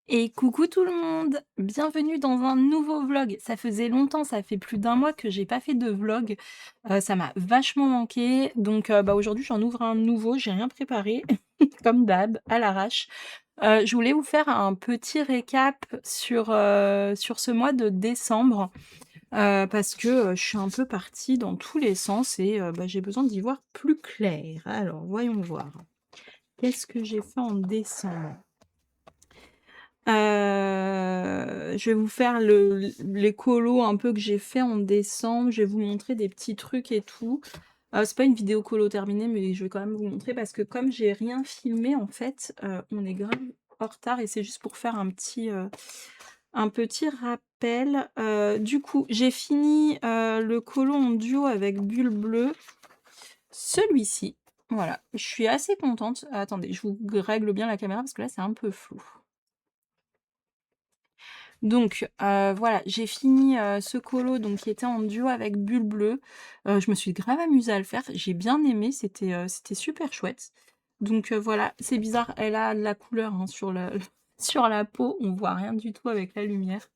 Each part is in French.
Et coucou tout le monde! Bienvenue dans un nouveau vlog. Ça faisait longtemps, ça fait plus d'un mois que j'ai pas fait de vlog. Ça m'a vachement manqué. Donc aujourd'hui j'en ouvre un nouveau, j'ai rien préparé, comme d'hab, à l'arrache. Je voulais vous faire un petit récap sur ce mois de décembre, parce que, je suis un peu partie dans tous les sens et j'ai besoin d'y voir plus clair. Alors voyons voir. Qu'est-ce que j'ai fait en décembre? Je vais vous faire les colos un peu que j'ai fait en décembre. Je vais vous montrer des petits trucs et tout. C'est pas une vidéo colo terminée, mais je vais quand même vous montrer parce que comme j'ai rien filmé en fait, on est grave en retard et c'est juste pour faire un petit rappel. Du coup, j'ai fini, le colo en duo avec Bulle Bleue, celui-ci. Voilà, je suis assez contente. Attendez, je vous règle bien la caméra parce que là c'est un peu flou. Donc voilà, j'ai fini, ce colo donc qui était en duo avec Bulle Bleue. Je me suis grave amusée à le faire, j'ai bien aimé, c'était super chouette. Donc voilà, c'est bizarre, elle a de la couleur, hein, sur la sur la peau, on voit rien du tout avec la lumière.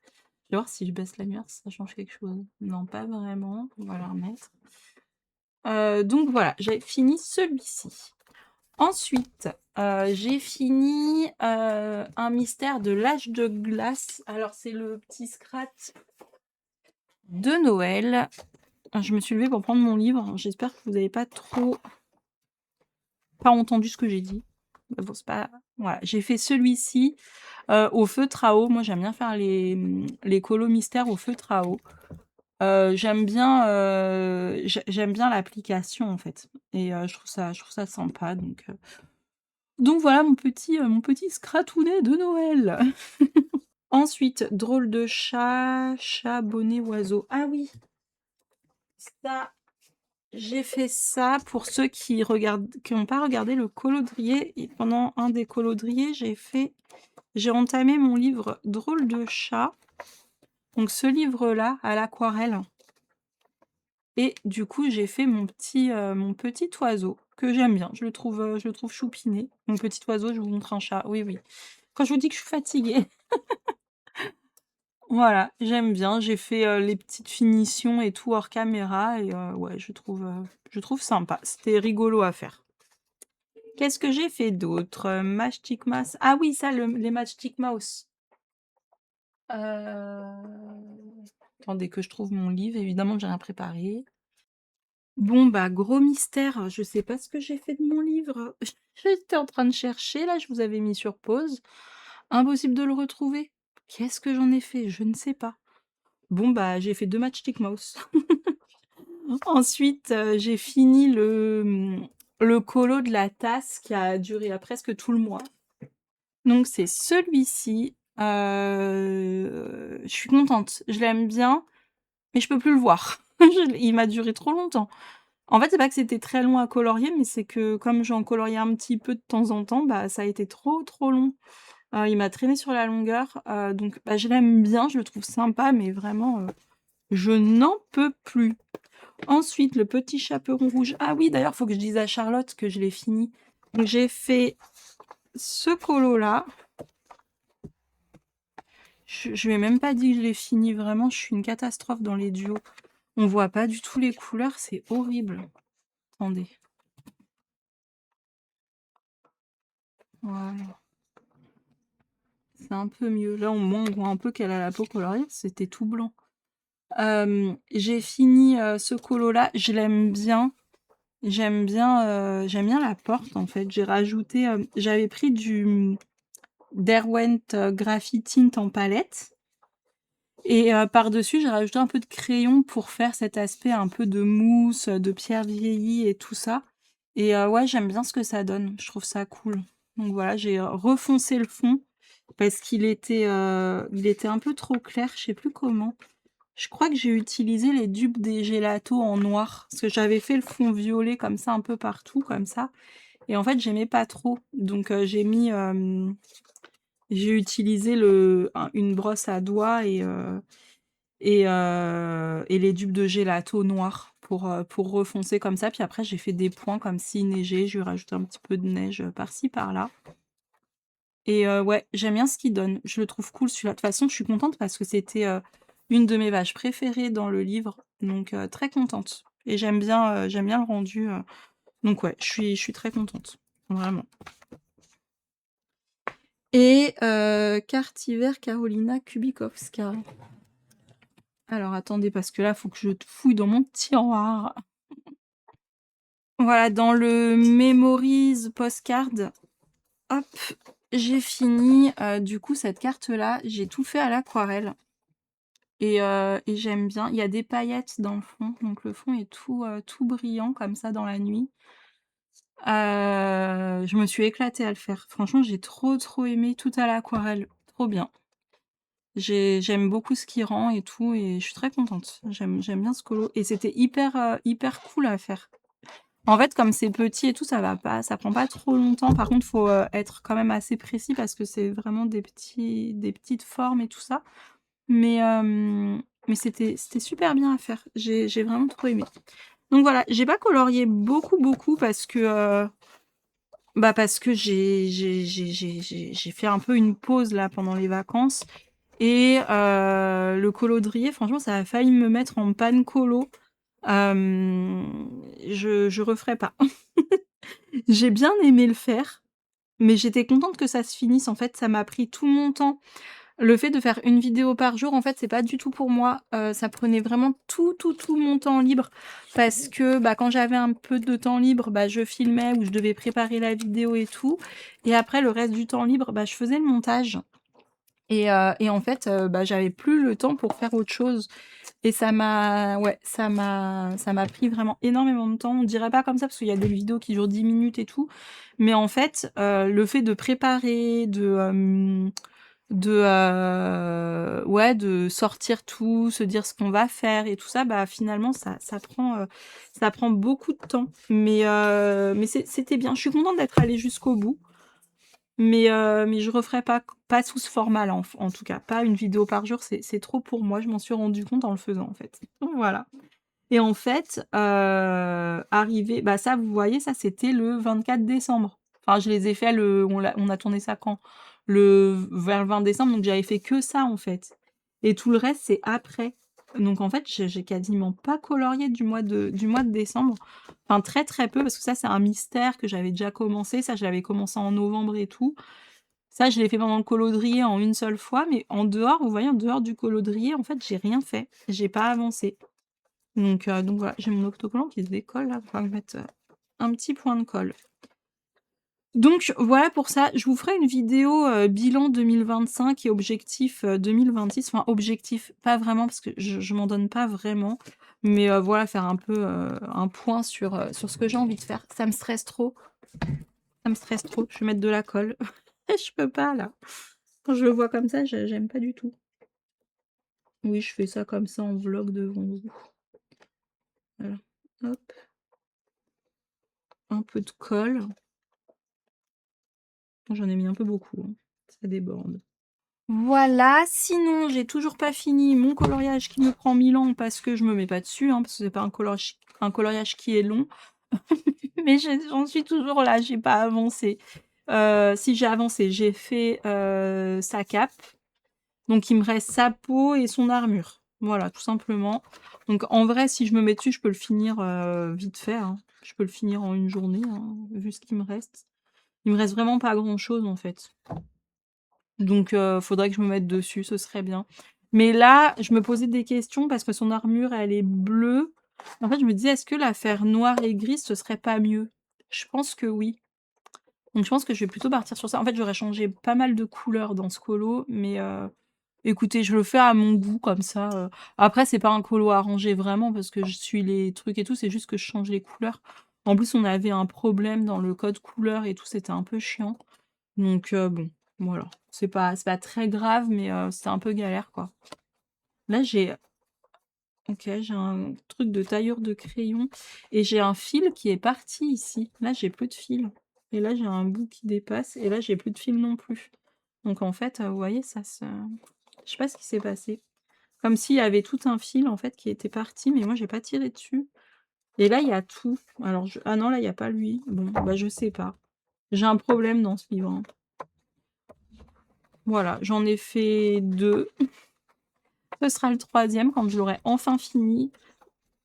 Je vais voir si je baisse la lumière, si ça change quelque chose. Non, pas vraiment, on va la remettre. Donc voilà, j'ai fini celui-ci. Ensuite, j'ai fini, un mystère de l'âge de glace. Alors c'est le petit scrat de Noël. Je me suis levée pour prendre mon livre. J'espère que vous n'avez pas entendu ce que j'ai dit. Mais bon, c'est pas voilà, j'ai fait celui-ci, au feutre à eau. Moi, j'aime bien faire les colos mystères au feutre à eau. J'aime bien l'application, en fait et je trouve ça sympa donc voilà mon petit scratounet de Noël. Ensuite, drôle de chat, chat, bonnet, oiseau. Ah oui, ça, j'ai fait ça pour ceux qui n'ont pas regardé le colodrier. Et pendant un des colodriers, j'ai entamé mon livre Drôle de chat. Donc ce livre-là à l'aquarelle. Et du coup, j'ai fait mon petit oiseau que j'aime bien. Je le trouve choupiné. Mon petit oiseau, je vous montre un chat. Oui, oui. Quand je vous dis que je suis fatiguée. Voilà, j'aime bien. J'ai fait, les petites finitions et tout hors caméra et ouais, je trouve sympa. C'était rigolo à faire. Qu'est-ce que j'ai fait d'autre? Matchstick Mouse. Ah oui, ça, les Matchstick Mouse. Attendez que je trouve mon livre. Évidemment, j'ai rien préparé. Bon, bah, gros mystère, je sais pas ce que j'ai fait de mon livre. J'étais en train de chercher, là, je vous avais mis sur pause. Impossible de le retrouver. Qu'est-ce que j'en ai fait? Je ne sais pas. Bon, bah, j'ai fait 2 Matchstick Mouse. Ensuite, j'ai fini le colo de la tasse qui a duré à presque tout le mois. Donc c'est celui-ci. Je suis contente, je l'aime bien, mais je peux plus le voir. Il m'a duré trop longtemps. En fait, c'est pas que c'était très long à colorier, mais c'est que comme j'en coloriais un petit peu de temps en temps, bah, ça a été trop, trop long. Il m'a traîné sur la longueur, donc bah, je l'aime bien, je le trouve sympa, mais vraiment, je n'en peux plus. Ensuite, le petit chaperon rouge. Ah oui, d'ailleurs, il faut que je dise à Charlotte que je l'ai fini. Donc j'ai fait ce colo-là. Je lui ai même pas dit que je l'ai fini, vraiment, je suis une catastrophe dans les duos. On voit pas du tout les couleurs, c'est horrible. Attendez. Voilà. C'est un peu mieux. Là, au moins, on voit un peu qu'elle a la peau coloriée, c'était tout blanc. J'ai fini ce colo-là, je l'aime bien. J'aime bien la porte, en fait. J'ai rajouté, j'avais pris du Derwent Graphite Tint en palette. Et par-dessus, j'ai rajouté un peu de crayon pour faire cet aspect un peu de mousse, de pierre vieillie et tout ça. Et ouais, j'aime bien ce que ça donne. Je trouve ça cool. Donc voilà, j'ai refoncé le fond parce qu'il était un peu trop clair, je sais plus comment. Je crois que j'ai utilisé les dupes des gelatos en noir parce que j'avais fait le fond violet comme ça un peu partout comme ça. Et en fait, j'aimais pas trop. Donc j'ai utilisé une brosse à doigts et les dupes de gelato noir pour refoncer comme ça. Puis après, j'ai fait des points comme s'il neigeait. Je lui ai rajouté un petit peu de neige par-ci, par-là. et ouais, j'aime bien ce qu'il donne. Je le trouve cool celui-là. De toute façon, je suis contente parce que c'était, une de mes pages préférées dans le livre, donc très contente et j'aime bien le rendu, donc ouais, je suis très contente, vraiment. Et Cartier Carolina Kubikowska. Alors attendez, parce que là, faut que je fouille dans mon tiroir. Voilà, dans le Memories Postcard, hop, j'ai fini, du coup, cette carte-là, j'ai tout fait à l'aquarelle et j'aime bien. Il y a des paillettes dans le fond, donc le fond est tout brillant comme ça dans la nuit. Je me suis éclatée à le faire. Franchement, j'ai trop aimé, tout à l'aquarelle, trop bien. J'aime beaucoup ce qu'il rend et tout et je suis très contente. J'aime bien ce colo et c'était hyper cool à faire. En fait, comme c'est petit et tout, ça prend pas trop longtemps. Par contre, faut, être quand même assez précis parce que c'est vraiment des petites formes et tout ça. Mais, mais c'était super bien à faire. J'ai vraiment trop aimé. Donc voilà, j'ai pas colorié beaucoup parce que, bah, parce que j'ai fait un peu une pause là pendant les vacances et le colodrier, franchement, ça a failli me mettre en panne colo. Je referai pas. J'ai bien aimé le faire, mais j'étais contente que ça se finisse. En fait, ça m'a pris tout mon temps. Le fait de faire une vidéo par jour, en fait, c'est pas du tout pour moi. Ça prenait vraiment tout mon temps libre parce que, bah, quand j'avais un peu de temps libre, bah, je filmais ou je devais préparer la vidéo et tout et après le reste du temps libre, bah, je faisais le montage et en fait, bah, j'avais plus le temps pour faire autre chose et ça m'a pris vraiment énormément de temps. On dirait pas comme ça parce qu'il y a des vidéos qui durent 10 minutes et tout, mais en fait, le fait de préparer, ouais, de sortir tout, se dire ce qu'on va faire et tout ça, bah, finalement ça prend beaucoup de temps. Mais c'était bien. Je suis contente d'être allée jusqu'au bout, mais je referai pas sous ce format-là en tout cas. Pas une vidéo par jour, c'est trop pour moi. Je m'en suis rendu compte en le faisant, en fait. Donc voilà. Et en fait, arrivé bah, ça, vous voyez, ça, c'était le 24 décembre. Enfin, je les ai fait on a tourné ça quand? Vers le 20 décembre, donc j'avais fait que ça, en fait. Et tout le reste, c'est après. Donc en fait, j'ai quasiment pas colorié du mois de décembre. Enfin, très peu, parce que ça, c'est un mystère que j'avais déjà commencé. Ça, je l'avais commencé en novembre et tout. Ça, je l'ai fait pendant le colodrier en une seule fois, mais en dehors, vous voyez, en dehors du colodrier, en fait, j'ai rien fait. J'ai pas avancé. Donc voilà, j'ai mon autocollant qui se décolle là, on va mettre, un petit point de colle. Donc voilà pour ça, je vous ferai une vidéo, bilan 2025 et objectif, 2026. Enfin objectif, pas vraiment parce que je m'en donne pas vraiment, mais voilà, faire un peu, un point sur ce que j'ai envie de faire. Ça me stresse trop, ça me stresse trop. Je vais mettre de la colle. Je peux pas là. Quand je le vois comme ça, j'aime pas du tout. Oui, je fais ça comme ça en vlog devant vous. Voilà, hop, un peu de colle. J'en ai mis un peu beaucoup, hein. Ça déborde. Voilà, sinon j'ai toujours pas fini mon coloriage qui me prend 1000 ans parce que je me mets pas dessus, hein, parce que c'est pas un coloriage qui est long. Mais j'en suis toujours là, j'ai pas avancé. Si j'ai avancé, j'ai fait, sa cape. Donc il me reste sa peau et son armure. Voilà, tout simplement. Donc en vrai, si je me mets dessus, je peux le finir, vite fait, hein. Je peux le finir en une journée, hein, vu ce qu'il me reste. Il me reste vraiment pas grand-chose, en fait. Donc faudrait que je me mette dessus, ce serait bien. Mais là, je me posais des questions parce que son armure, elle est bleue. En fait, je me disais: «Est-ce que la faire noire et grise, ce serait pas mieux?» Je pense que oui. Donc je pense que je vais plutôt partir sur ça. En fait, j'aurais changé pas mal de couleurs dans ce colo, mais écoutez, je le fais à mon goût comme ça, Après, c'est pas un colo arrangé vraiment parce que je suis les trucs et tout, c'est juste que je change les couleurs. En plus, on avait un problème dans le code couleur et tout, c'était un peu chiant. Donc bon, voilà. C'est pas très grave, mais c'était un peu galère, quoi. Là, j'ai un truc de tailleur de crayon et j'ai un fil qui est parti ici. Là, j'ai plus de fil et là, j'ai un bout qui dépasse et là, j'ai plus de fil non plus. Donc en fait, vous voyez, je sais pas ce qui s'est passé. Comme s'il y avait tout un fil, en fait, qui était parti, mais moi, j'ai pas tiré dessus et là, il y a tout. Alors ah non, là, il y a pas lui. Bon, bah, je sais pas. J'ai un problème dans ce livre, hein. Voilà, j'en ai fait 2. Ce sera le 3e quand je l'aurai enfin fini.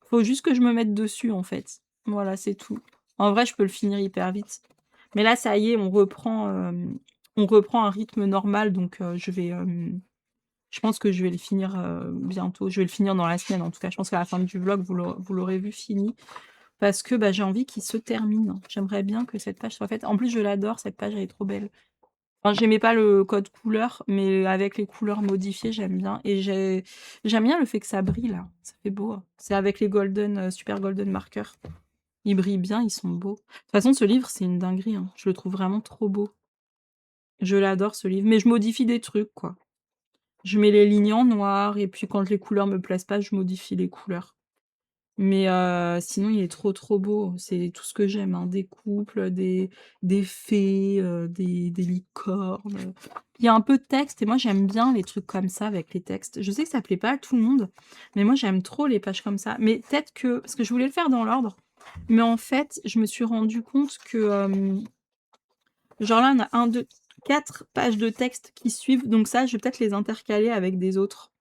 Faut juste que je me mette dessus, en fait. Voilà, c'est tout. En vrai, je peux le finir hyper vite. Mais là, ça y est, on reprend un rythme normal, donc je pense que je vais le finir, bientôt. Je vais le finir dans la semaine, en tout cas. Je pense qu'à la fin du vlog, vous l'aurez vu fini parce que, bah, j'ai envie qu'il se termine. J'aimerais bien que cette page soit faite. En plus, je l'adore, cette page, elle est trop belle. Enfin, j'aimais pas le code couleur, mais avec les couleurs modifiées, j'aime bien et j'aime bien le fait que ça brille, là. Ça fait beau, hein. C'est avec les golden, super golden markers. Ils brillent bien, ils sont beaux. De toute façon, ce livre, c'est une dinguerie, hein. Je le trouve vraiment trop beau. Je l'adore, ce livre, mais je modifie des trucs, quoi. Je mets les lignes en noir et puis quand les couleurs me plaisent pas, je modifie les couleurs. Mais sinon, il est trop, trop beau. C'est tout ce que j'aime, hein, des couples, des fées, des licornes, Il y a un peu de texte et moi, j'aime bien les trucs comme ça avec les textes. Je sais que ça plaît pas à tout le monde, mais moi, j'aime trop les pages comme ça. Mais peut-être que parce que je voulais le faire dans l'ordre, mais en fait, je me suis rendu compte que, genre là, on a 1, 2, 4 pages de texte qui suivent, donc ça, je vais peut-être les intercaler avec des autres.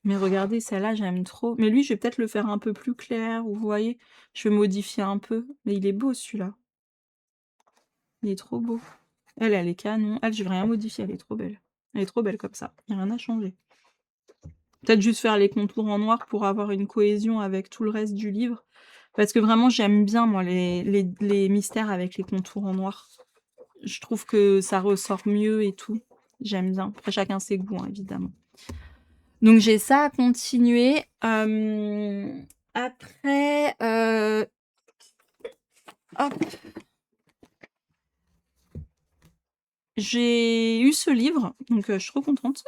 Mais regardez, celle-là, j'aime trop. Mais lui, je vais peut-être le faire un peu plus clair, vous voyez? Je vais modifier un peu. Mais il est beau celui-là. Il est trop beau. Elle est canon. Elle, je vais rien modifier, elle est trop belle. Elle est trop belle comme ça. Il n'y a rien à changer. Peut-être juste faire les contours en noir pour avoir une cohésion avec tout le reste du livre. Parce que vraiment, j'aime bien, moi, les mystères avec les contours en noir. Je trouve que ça ressort mieux et tout. J'aime bien. Après, chacun ses goûts, hein, évidemment. Donc j'ai ça à continuer. Après, hop, j'ai eu ce livre, donc je suis trop contente.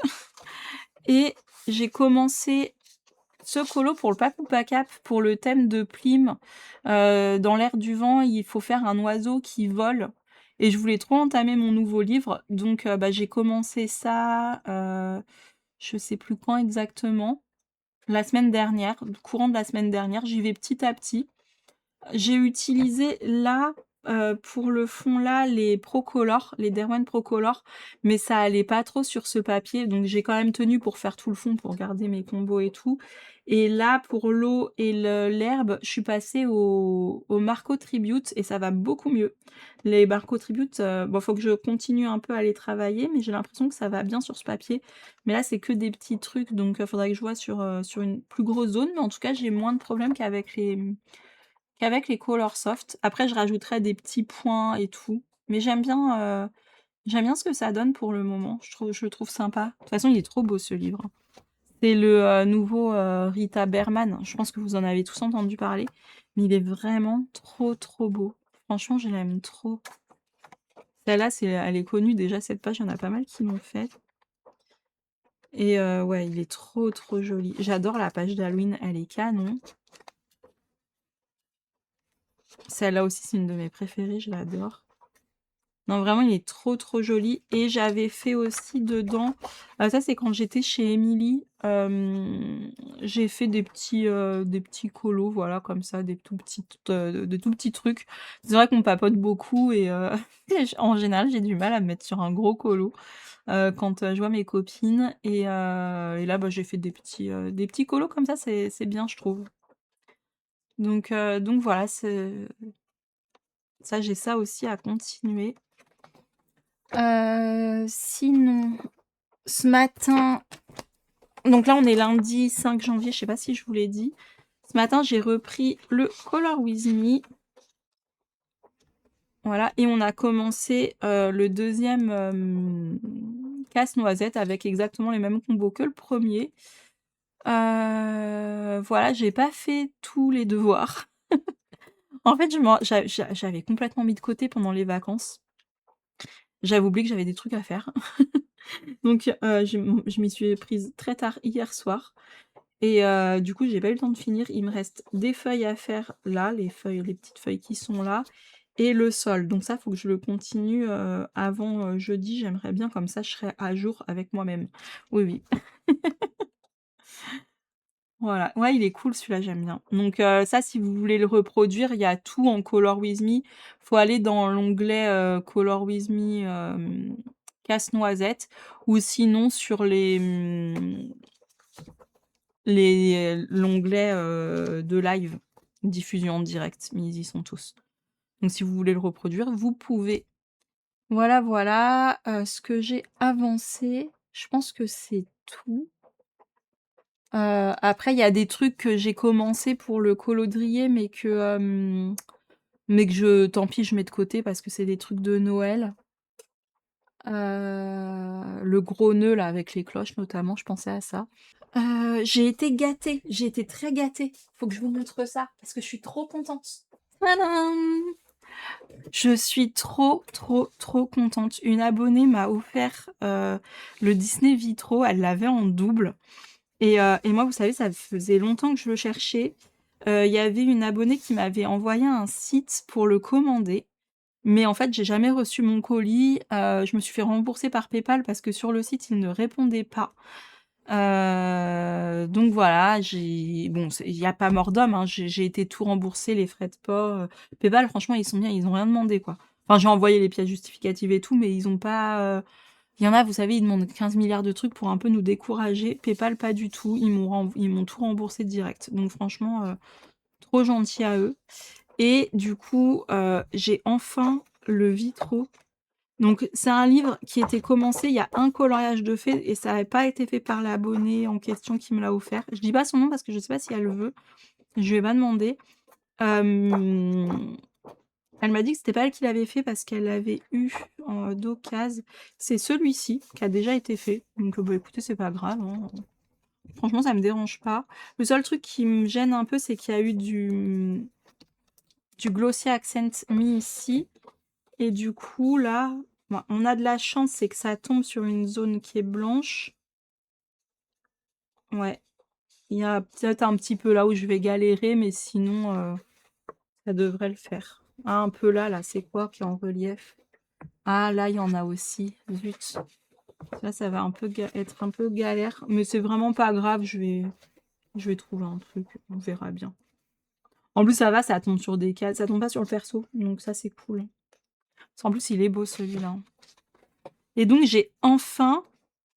Et j'ai commencé ce colo pour le Papou Pacap, pour le thème de Plim. Dans l'air du vent, il faut faire un oiseau qui vole. Et je voulais trop entamer mon nouveau livre, donc bah, j'ai commencé ça, je sais plus quand exactement. La semaine dernière, courant de la semaine dernière, j'y vais petit à petit. J'ai utilisé là, pour le fond là, les Procolor, les Derwent Procolor, mais ça allait pas trop sur ce papier, donc j'ai quand même tenu pour faire tout le fond, pour garder mes combos et tout. Et là, pour l'eau et l'herbe, je suis passée au Marco Tribute et ça va beaucoup mieux. Les Marco Tribute, bon, faut que je continue un peu à les travailler, mais j'ai l'impression que ça va bien sur ce papier. Mais là, c'est que des petits trucs, donc faudrait que je vois sur une plus grosse zone, mais en tout cas, j'ai moins de problèmes qu'avec les Color Soft. Après, je rajouterai des petits points et tout. Mais j'aime bien ce que ça donne pour le moment. Je le trouve sympa. De toute façon, il est trop beau ce livre. C'est le nouveau Rita Berman. Je pense que vous en avez tous entendu parler. Mais il est vraiment trop, trop beau. Franchement, je l'aime trop. Celle-là, elle est connue déjà, cette page. Il y en a pas mal qui l'ont faite. Et ouais, il est trop, trop joli. J'adore la page d'Halloween. Elle est canon. Celle-là aussi, c'est une de mes préférées. Je l'adore. Non, vraiment, il est trop, trop joli. Et j'avais fait aussi dedans, ça c'est quand j'étais chez Emily, j'ai fait des petits colos, voilà, comme ça, des tout petits trucs. C'est vrai qu'on papote beaucoup et en général, j'ai du mal à me mettre sur un gros colo quand je vois mes copines. Et là, bah, j'ai fait des petits colos comme ça, c'est bien, je trouve. Donc voilà, ça, j'ai ça aussi à continuer. Sinon, ce matin, donc là on est lundi 5 janvier, je sais pas si je vous l'ai dit. Ce matin, j'ai repris le Color With Me. Voilà, et on a commencé le deuxième casse-noisette avec exactement les mêmes combos que le premier. Voilà, j'ai pas fait tous les devoirs. En fait, j'avais complètement mis de côté pendant les vacances. J'avais oublié que j'avais des trucs à faire. Donc je m'y suis prise très tard hier soir et du coup, j'ai pas eu le temps de finir. Il me reste des feuilles à faire là, les petites feuilles qui sont là et le sol. Donc ça, faut que je le continue, avant, jeudi. J'aimerais bien, comme ça je serai à jour avec moi-même. Oui, oui. Voilà. Ouais, il est cool celui-là, j'aime bien. Donc ça, si vous voulez le reproduire, il y a tout en Color With Me. Faut aller dans l'onglet, Color With Me, casse-noisette ou sinon sur l'onglet, de live, diffusion en direct, mais ils y sont tous. Donc si vous voulez le reproduire, vous pouvez. Voilà, voilà, ce que j'ai avancé, je pense que c'est tout. Après il y a des trucs que j'ai commencé pour le calendrier, mais que je tant pis, je mets de côté parce que c'est des trucs de Noël. Le gros nœud là avec les cloches notamment, je pensais à ça. J'ai été gâtée, j'ai été très gâtée. Faut que je vous montre ça parce que je suis trop contente. Tadam! Je suis trop, trop, trop contente. Une abonnée m'a offert le Disney Vitro, elle l'avait en double. Et moi, vous savez, ça faisait longtemps que je le cherchais. Il y avait une abonnée qui m'avait envoyé un site pour le commander. Mais en fait, j'ai jamais reçu mon colis. Je me suis fait rembourser par PayPal parce que sur le site, il ne répondait pas. Donc voilà, il y a pas mort d'homme, hein, j'ai été tout rembourser, les frais de port, PayPal franchement ils sont bien, ils ont rien demandé quoi. Enfin j'ai envoyé les pièces justificatives et tout, mais ils ont pas, il y en a, vous savez, ils demandent 15 milliards de trucs pour un peu nous décourager. PayPal pas du tout, ils m'ont tout remboursé direct. Donc franchement, trop gentil à eux. Et du coup, j'ai enfin le Vitro. Donc c'est un livre qui était commencé, il y a un coloriage de fait et ça n'avait pas été fait par l'abonnée en question qui me l'a offert. Je dis pas son nom parce que je sais pas si elle le veut. Je vais pas demander. Elle m'a dit que c'était pas elle qui l'avait fait parce qu'elle l'avait eu en d'occasion. C'est celui-ci qui a déjà été fait. Donc bah écoutez, c'est pas grave, hein. Franchement, ça me dérange pas. Le seul truc qui me gêne un peu, c'est qu'il y a eu du Glossy Accent mis ici. Et du coup, là, bon, on a de la chance, c'est que ça tombe sur une zone qui est blanche. Ouais, il y a peut-être un petit peu là où je vais galérer, mais sinon, ça devrait le faire. Ah, un peu là, là, c'est quoi qui est en relief? Ah, là, il y en a aussi. Zut. Là, ça va un peu être un peu galère, mais c'est vraiment pas grave, je vais trouver un truc, on verra bien. En plus, ça va, ça tombe sur des cases, ça tombe pas sur le perso, donc ça, c'est cool. En plus, il est beau celui-là. Et donc, j'ai enfin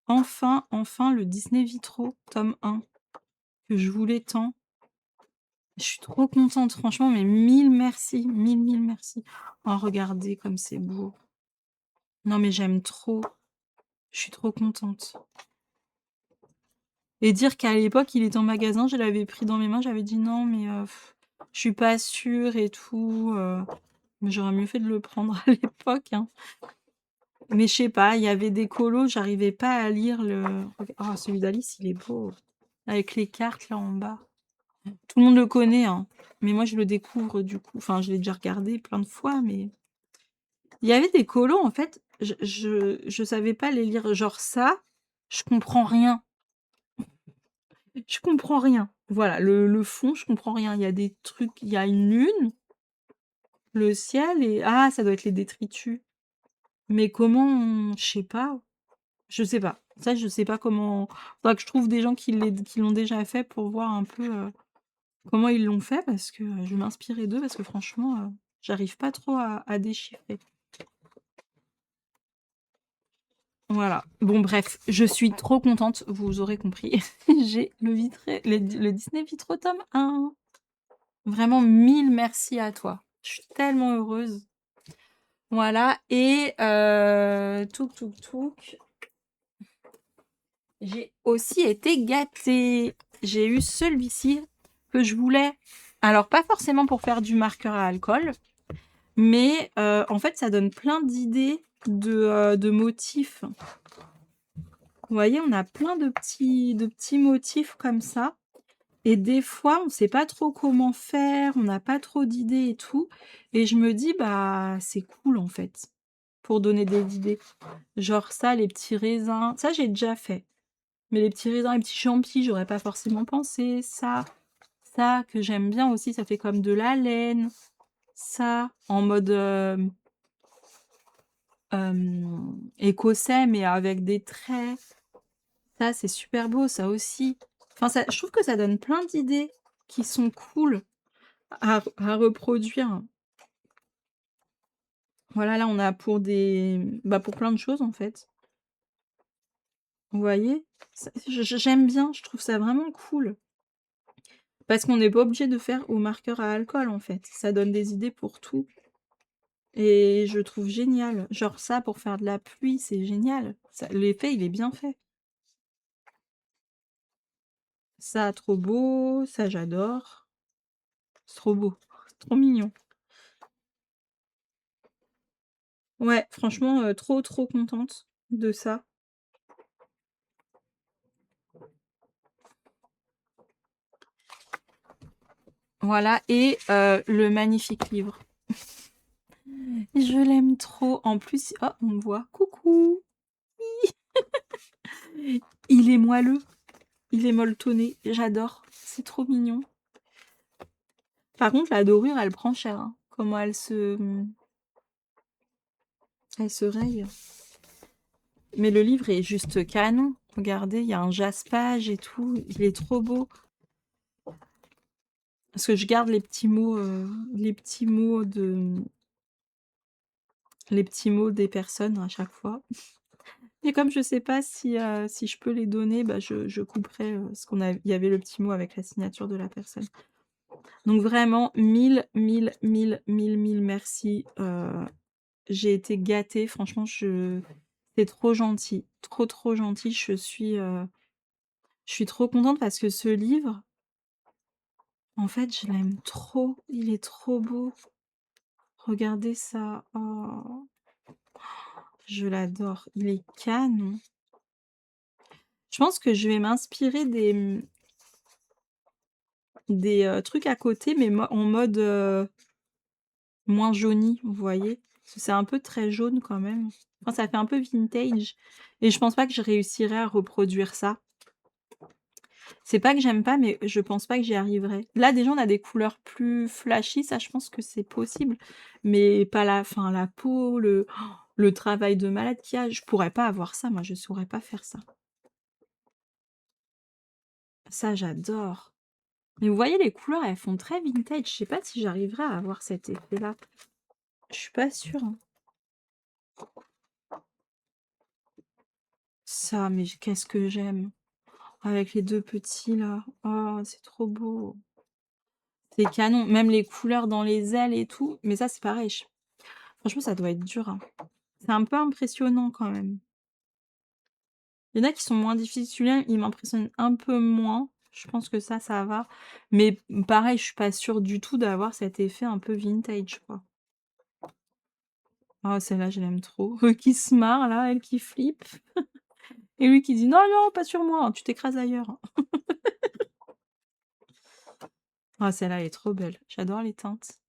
le Disney Vitro, tome 1, que je voulais tant. Je suis trop contente, franchement, mais mille merci, mille merci. Oh, regardez comme c'est beau. Non, mais j'aime trop. Je suis trop contente. Et dire qu'à l'époque, il était en magasin, je l'avais pris dans mes mains, j'avais dit non, mais je suis pas sûre et tout. Mais j'aurais mieux fait de le prendre à l'époque, hein. Mais je sais pas, il y avait des colos, j'arrivais pas à lire le. Oh, celui d'Alice, il est beau. Avec les cartes là en bas. Tout le monde le connaît, hein. Mais moi, je le découvre du coup. Enfin, je l'ai déjà regardé plein de fois, mais il y avait des colos, en fait, je savais pas les lire. Genre ça, je comprends rien. Je comprends rien. Voilà, le fond, je comprends rien. Il y a des trucs, il y a une lune, le ciel et ah, ça doit être les détritus. Mais comment je sais pas. Je sais pas. Ça, je sais pas comment. Faudra que je trouve des gens qui l'ont déjà fait pour voir un peu comment ils l'ont fait parce que je vais m'inspirer d'eux parce que franchement, j'arrive pas trop à déchiffrer. Voilà. Bon bref, je suis trop contente, vous aurez compris. J'ai le Disney Vitro tome 1. Vraiment mille merci à toi. Je suis tellement heureuse. Voilà et touk. J'ai aussi été gâtée. J'ai eu celui-ci que je voulais. Alors pas forcément pour faire du marqueur à alcool, mais en fait ça donne plein d'idées de motifs. Vous voyez, on a plein de petits motifs comme ça. Et des fois, on sait pas trop comment faire, on n'a pas trop d'idées et tout. Et je me dis, bah, c'est cool en fait, pour donner des idées. Genre ça, les petits raisins, ça j'ai déjà fait. Mais les petits raisins, les petits champis, j'aurais pas forcément pensé. Ça que j'aime bien aussi, ça fait comme de la laine. Ça, en mode écossais, mais avec des traits. Ça, c'est super beau, ça aussi. Enfin, je trouve que ça donne plein d'idées qui sont cool à reproduire. Voilà, là, on a pour pour plein de choses, en fait. Vous voyez? Ça j'aime bien, je trouve ça vraiment cool. Parce qu'on n'est pas obligé de faire au marqueur à alcool, en fait. Ça donne des idées pour tout et je trouve génial. Genre ça pour faire de la pluie, c'est génial. Ça l'effet, il est bien fait. Ça, trop beau, ça j'adore. C'est trop beau, trop mignon. Ouais, franchement, trop, trop contente de ça. Voilà et le magnifique livre. Je l'aime trop. En plus oh, on me voit. Coucou! Il est moelleux, il est molletonné, j'adore, c'est trop mignon. Par contre, la dorure, elle prend cher, hein. Comment elle se raye. Mais le livre est juste canon. Regardez, il y a un jaspage et tout, il est trop beau. Parce que je garde les petits mots des personnes à chaque fois. Et comme je sais pas si je peux les donner, bah je couperai, ce qu'on a il y avait le petit mot avec la signature de la personne. Donc vraiment mille merci, j'ai été gâtée, franchement c'est trop gentil, trop, trop gentil. Je suis trop contente parce que ce livre, en fait, je l'aime trop, il est trop beau. Regardez ça, oh, je l'adore, il est canon. Je pense que je vais m'inspirer des trucs à côté, mais en mode, moins jauni, vous voyez? Parce que c'est un peu très jaune quand même. Enfin, ça fait un peu vintage et je pense pas que je réussirais à reproduire ça. C'est pas que j'aime pas, mais je pense pas que j'y arriverai. Là, déjà, on a des couleurs plus flashy, ça, je pense que c'est possible, mais pas la peau, le travail de malade qu'il y a, je pourrais pas avoir ça, moi, je saurais pas faire ça. Ça, j'adore. Mais vous voyez, les couleurs, elles font très vintage. Je sais pas si j'arriverai à avoir cet effet-là. Je suis pas sûre, hein. Ça, mais qu'est-ce que j'aime! Avec les 2 petits là. Oh, c'est trop beau. C'est canon, même les couleurs dans les ailes et tout, mais ça, c'est pareil, franchement, ça doit être dur, hein. C'est un peu impressionnant quand même. Il y en a qui sont moins difficiles, celui-là, il m'impressionne un peu moins. Je pense que ça va, mais pareil, je suis pas sûre du tout d'avoir cet effet un peu vintage, quoi. Oh, celle-là, je l'aime trop. Qui se marre là, elle qui flippe et lui qui dit: «Non, non, pas sur moi, tu t'écrases ailleurs». Ah, celle-là, elle est trop belle. J'adore les teintes.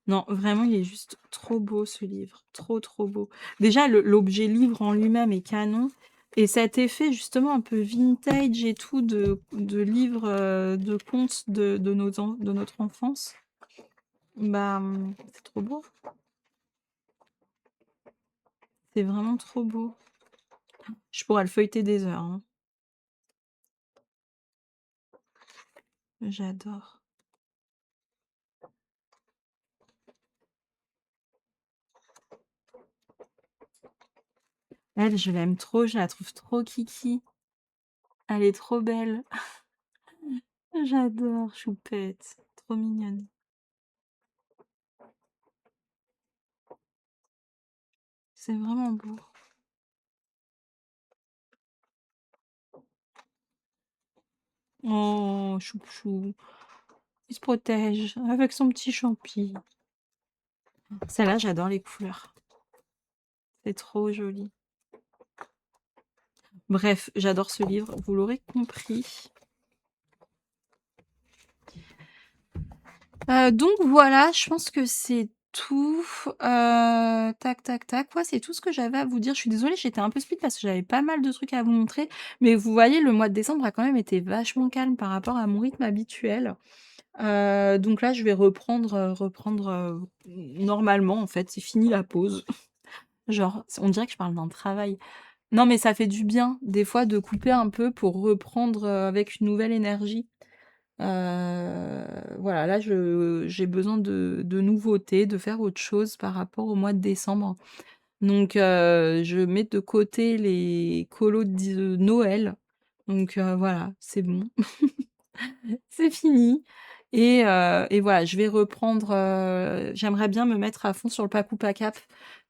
Non, vraiment, il est juste trop beau ce livre, trop, trop beau. Déjà, l'objet livre en lui-même est canon et cet effet justement un peu vintage et tout de livres, de contes de notre enfance, bah, c'est trop beau. C'est vraiment trop beau. Je pourrais le feuilleter des heures, hein. J'adore. Elle, je l'aime trop, je la trouve trop kiki. Elle est trop belle. J'adore, choupette, trop mignonne. C'est vraiment beau. Oh, chouchou. Il se protège avec son petit champi. Celle-là, j'adore les couleurs. C'est trop joli. Bref, j'adore ce livre, vous l'aurez compris. Donc voilà, je pense que c'est tout. Tac, tac, tac. Ouais, c'est tout ce que j'avais à vous dire. Je suis désolée, j'étais un peu speed parce que j'avais pas mal de trucs à vous montrer. Mais vous voyez, le mois de décembre a quand même été vachement calme par rapport à mon rythme habituel. Donc là, je vais reprendre, normalement, en fait. C'est fini la pause. Genre, on dirait que je parle d'un travail. Non, mais ça fait du bien, des fois, de couper un peu pour reprendre, avec une nouvelle énergie. Voilà, là, j'ai besoin de nouveautés, de faire autre chose par rapport au mois de décembre. Donc je mets de côté les colos de Noël. Donc voilà, c'est bon. C'est fini et voilà, je vais reprendre, j'aimerais bien me mettre à fond sur le Pacu Pacape.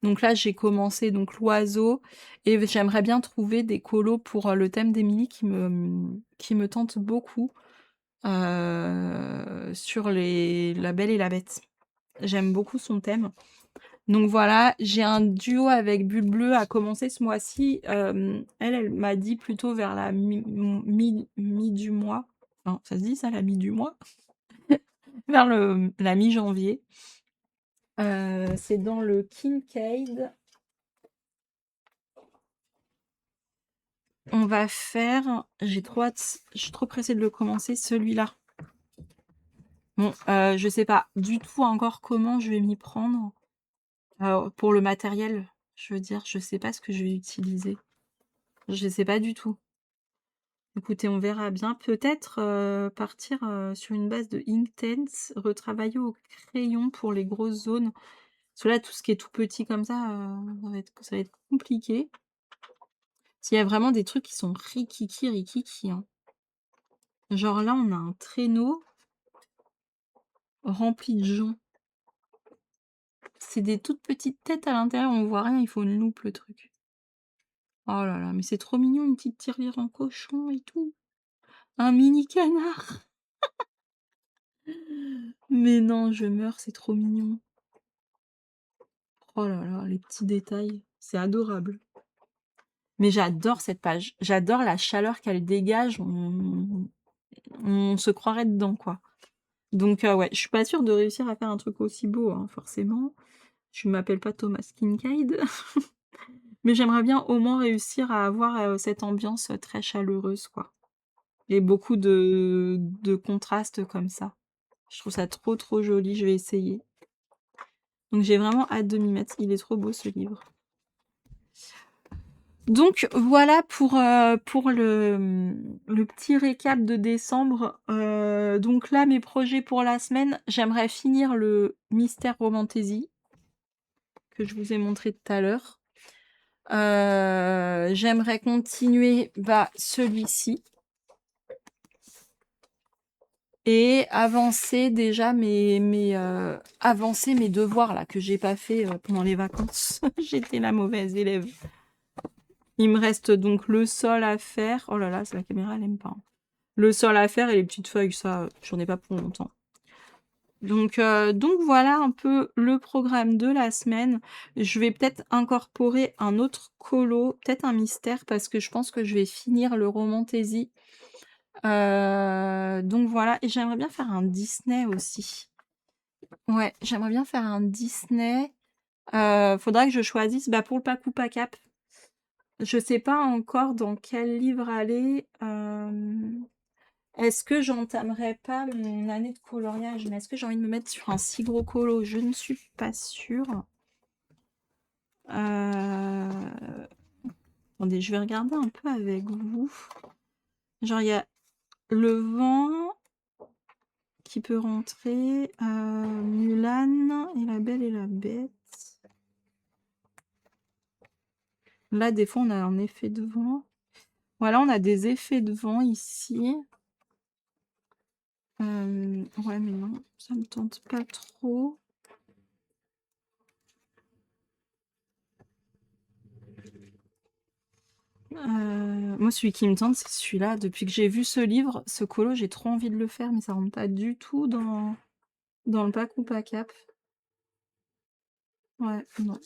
Donc là, j'ai commencé donc l'oiseau et j'aimerais bien trouver des colos pour, le thème d'Émilie qui me tente beaucoup, sur les La Belle et la Bête. J'aime beaucoup son thème. Donc voilà, j'ai un duo avec Bulle Bleue à commencer ce mois-ci. Elle m'a dit plutôt vers la mi du mois. Enfin, ça se dit ça, la mi du mois? Vers la mi-janvier. C'est dans le Kincaid. On va faire, j'ai trop hâte, je suis trop pressée de le commencer, celui-là. Bon, je sais pas du tout encore comment je vais m'y prendre. Pour le matériel, je veux dire, je sais pas ce que je vais utiliser. Je sais pas du tout. Écoutez, on verra bien. Peut-être, partir, sur une base de Inktense, retravailler au crayon pour les grosses zones. Parce que là, tout ce qui est tout petit comme ça va être compliqué. S'il y a vraiment des trucs qui sont rikiki, rikiki, hein. Genre là, on a un traîneau rempli de joncs. C'est des toutes petites têtes à l'intérieur, on voit rien, il faut une loupe le truc. Oh là là, mais c'est trop mignon, une petite tirelire en cochon et tout. Un mini canard. Mais non, je meurs, c'est trop mignon. Oh là là, les petits détails, c'est adorable. Mais j'adore cette page, j'adore la chaleur qu'elle dégage, on se croirait dedans, quoi. Donc ouais, je suis pas sûre de réussir à faire un truc aussi beau, hein, forcément. Je m'appelle pas Thomas Kincaid, mais j'aimerais bien au moins réussir à avoir, cette ambiance, très chaleureuse, quoi. Et beaucoup de contrastes comme ça. Je trouve ça trop, trop joli, je vais essayer. Donc j'ai vraiment hâte de m'y mettre, il est trop beau ce livre. Donc voilà pour le petit récap de décembre. Donc là, mes projets pour la semaine, j'aimerais finir le Mystère Romantasy que je vous ai montré tout à l'heure. J'aimerais continuer celui-ci et avancer déjà avancer mes devoirs là que j'ai pas fait pendant les vacances. J'étais la mauvaise élève. Il me reste donc le sol à faire. Oh là là, c'est la caméra, elle aime pas, hein. Le sol à faire et les petites feuilles, ça, j'en ai pas pour longtemps. Donc voilà un peu le programme de la semaine. Je vais peut-être incorporer un autre colo, peut-être un mystère, parce que je pense que je vais finir le Romantasy. Donc voilà, et j'aimerais bien faire un Disney aussi. Ouais, j'aimerais bien faire un Disney. Faudra que je choisisse pour le Pacu Pacape. Je sais pas encore dans quel livre aller. Est-ce que j'entamerai pas mon année de coloriage? Mais est-ce que j'ai envie de me mettre sur un si gros colo? Je ne suis pas sûre. Attendez, je vais regarder un peu avec vous. Genre, il y a le vent qui peut rentrer, Mulan et La Belle et la Bête. Là, des fois, on a un effet de vent. Voilà, on a des effets de vent ici. Ouais, mais non, ça me tente pas trop. Moi, celui qui me tente, c'est celui-là. Depuis que j'ai vu ce livre, ce colo, j'ai trop envie de le faire, mais ça rentre pas du tout dans le Pacu Pacape. Ouais, non.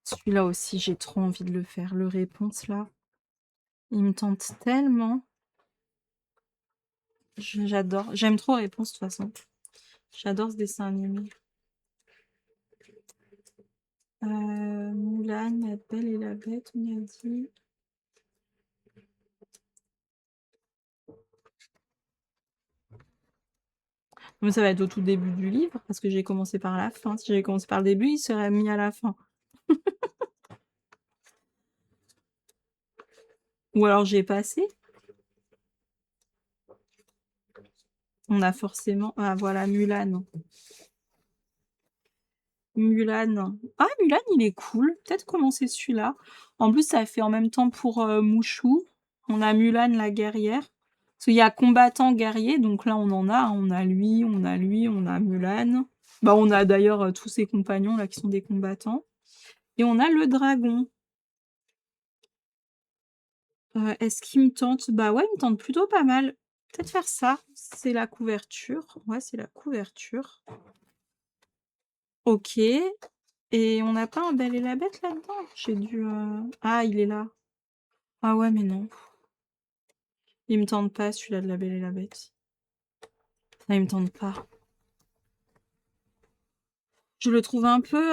Celui-là aussi, j'ai trop envie de le faire. Le Réponse, là, il me tente tellement. J'adore. J'aime trop Réponse, de toute façon. J'adore ce dessin animé. Mulan, La Belle et la Bête, on a dit. Mais ça va être au tout début du livre, parce que j'ai commencé par la fin. Si j'avais commencé par le début, il serait mis à la fin. Ou alors j'ai passé. On a forcément ah voilà Mulan. Mulan. Ah Mulan, il est cool. Peut-être commencer celui-là. En plus, ça fait en même temps pour, Mushu. On a Mulan la guerrière. Parce qu'il y a combattant, guerrier, donc là on en a, hein. On a lui, on a lui, on a Mulan. Bah, on a d'ailleurs, tous ses compagnons là qui sont des combattants et on a le dragon. Est-ce qu'il me tente? Bah, ouais, il me tente plutôt pas mal. Peut-être faire ça. C'est la couverture. Ouais, c'est la couverture. OK et on n'a pas un Belle et la Bête là-dedans? J'ai dû, ah, il est là. Ah ouais, mais non. Il me tente pas celui-là de La Belle et la Bête. Ah, il me tente pas. Je le trouve un peu,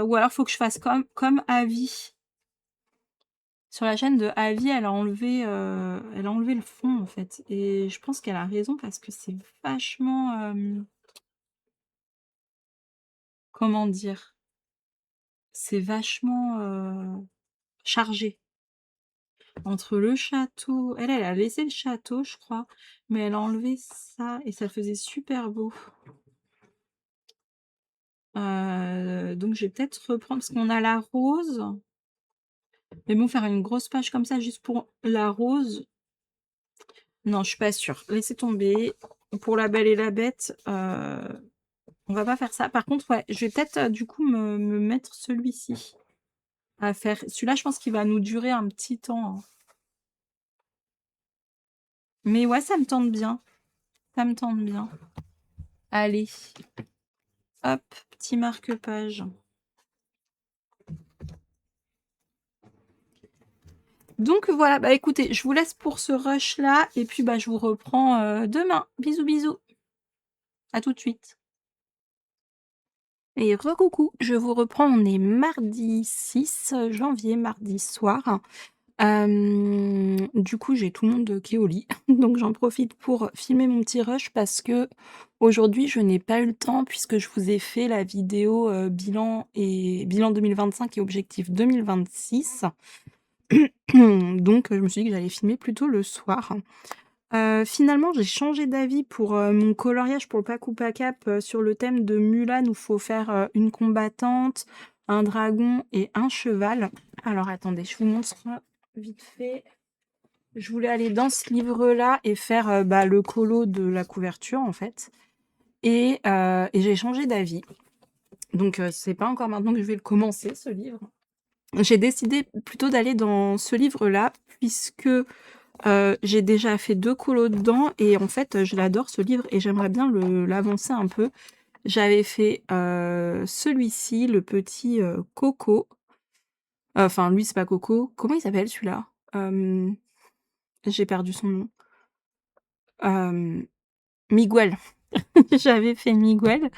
ou alors faut que je fasse comme Avi. Sur la chaîne de Avi, elle a enlevé le fond, en fait et je pense qu'elle a raison parce que c'est vachement, comment dire? C'est vachement, chargé. Entre le château elle a laissé le château, je crois, mais elle a enlevé ça et ça faisait super beau. Donc je vais peut-être reprendre parce qu'on a la rose. Mais bon, faire une grosse page comme ça juste pour la rose, non, je suis pas sûre. Laissez tomber. Pour La Belle et la Bête, on va pas faire ça. Par contre, ouais, je vais peut-être, du coup, me mettre celui-ci à faire. Celui-là, je pense qu'il va nous durer un petit temps, hein. Mais ouais, ça me tente bien. Ça me tente bien. Allez, hop, petit marque-page. Donc voilà, bah écoutez, je vous laisse pour ce rush-là et puis bah je vous reprends demain. Bisous bisous. À tout de suite. Et recoucou, je vous reprends, on est mardi 6 janvier, mardi soir. Du coup, j'ai tout le monde qui est au lit, donc j'en profite pour filmer mon petit rush parce que aujourd'hui je n'ai pas eu le temps puisque je vous ai fait la vidéo bilan 2025 et objectif 2026. Donc je me suis dit que j'allais filmer plutôt le soir. Finalement, j'ai changé d'avis pour, mon coloriage pour le Pack ou Pack-Up, sur le thème de Mulan où il faut faire, une combattante, un dragon et un cheval. Alors attendez, je vous montre vite fait. Je voulais aller dans ce livre-là et faire, bah, le colo de la couverture en fait et j'ai changé d'avis. Donc c'est pas encore maintenant que je vais le commencer ce livre. J'ai décidé plutôt d'aller dans ce livre-là puisque, j'ai déjà fait 2 colos dedans et en fait, je l'adore ce livre et j'aimerais bien l'avancer un peu. J'avais fait, celui-ci, le petit, Coco. Enfin lui, c'est pas Coco. Comment il s'appelle celui-là? J'ai perdu son nom. Miguel. J'avais fait Miguel.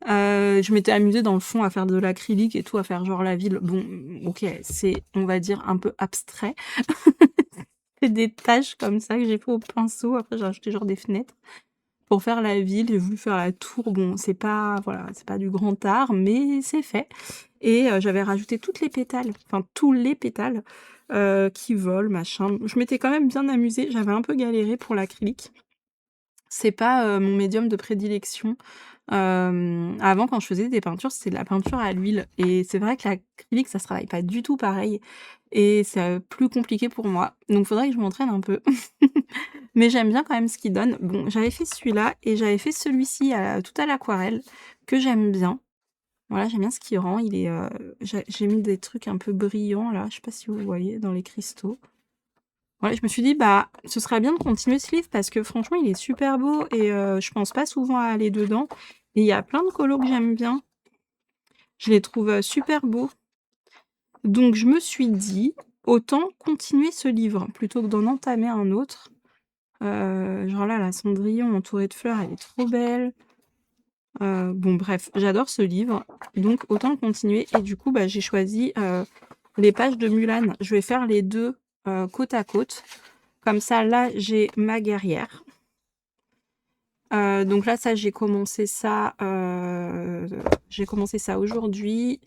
Je m'étais amusée dans le fond à faire de l'acrylique et tout, à faire genre la ville. Bon, OK, c'est, on va dire, un peu abstrait. C'est des taches comme ça que j'ai fait au pinceau. Après, j'ai rajouté genre des fenêtres pour faire la ville. J'ai voulu faire la tour. Bon, c'est pas, voilà, c'est pas du grand art, mais c'est fait. Et j'avais rajouté toutes les pétales, enfin tous les pétales qui volent, machin. Je m'étais quand même bien amusée. J'avais un peu galéré pour l'acrylique. C'est pas, mon médium de prédilection. Avant, quand je faisais des peintures, c'était de la peinture à l'huile et c'est vrai que l'acrylique, ça se travaille pas du tout pareil et c'est, plus compliqué pour moi. Donc faudrait que je m'entraîne un peu. Mais j'aime bien quand même ce qu'il donne. Bon, j'avais fait celui-là et j'avais fait celui-ci tout à l'aquarelle que j'aime bien. Voilà, j'aime bien ce qu'il rend. Il est, j'ai mis des trucs un peu brillants là, je sais pas si vous voyez dans les cristaux. Ouais, je me suis dit: «Bah, ce serait bien de continuer ce livre parce que franchement, il est super beau et je pense pas souvent à aller dedans et il y a plein de colos que j'aime bien. Je les trouve, super beaux». Donc je me suis dit: «Autant continuer ce livre plutôt que d'en entamer un autre». Genre là, la Cendrillon entourée de fleurs, elle est trop belle. Bon bref, j'adore ce livre, donc autant le continuer et du coup, bah, j'ai choisi, les pages de Mulan. Je vais faire les 2 côte à côte. Comme ça, là, j'ai ma guerrière. Donc là, ça, j'ai commencé ça aujourd'hui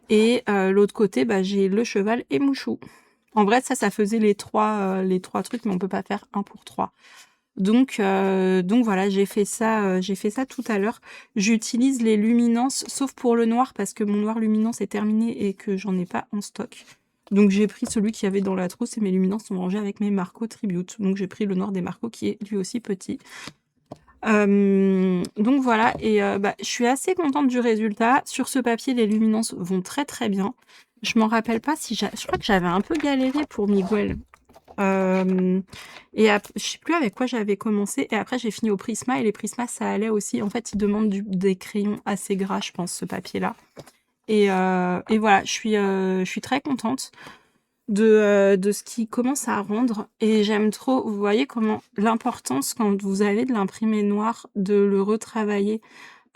et l'autre côté, bah, j'ai le cheval et Mouchou. En vrai, ça faisait les 3 trucs, mais on peut pas faire un pour 3. Donc voilà, j'ai fait ça tout à l'heure. J'utilise les luminances, sauf pour le noir, parce que mon noir luminance est terminé et que j'en ai pas en stock. Donc j'ai pris celui qu'il y avait dans la trousse et mes luminances sont rangées avec mes Marco Tribute. Donc j'ai pris le noir des Marco qui est lui aussi petit. Donc voilà, et bah, je suis assez contente du résultat. Sur ce papier, les luminances vont très très bien. Je m'en rappelle pas si je crois que j'avais un peu galéré pour Miguel. Et je sais plus avec quoi j'avais commencé. Et après, j'ai fini au Prisma. Et les Prisma, ça allait aussi. En fait, ils demandent des crayons assez gras, je pense, ce papier-là. Et voilà, je suis très contente de ce qui commence à rendre. Et j'aime trop, vous voyez comment l'importance, quand vous avez de l'imprimé noir, de le retravailler.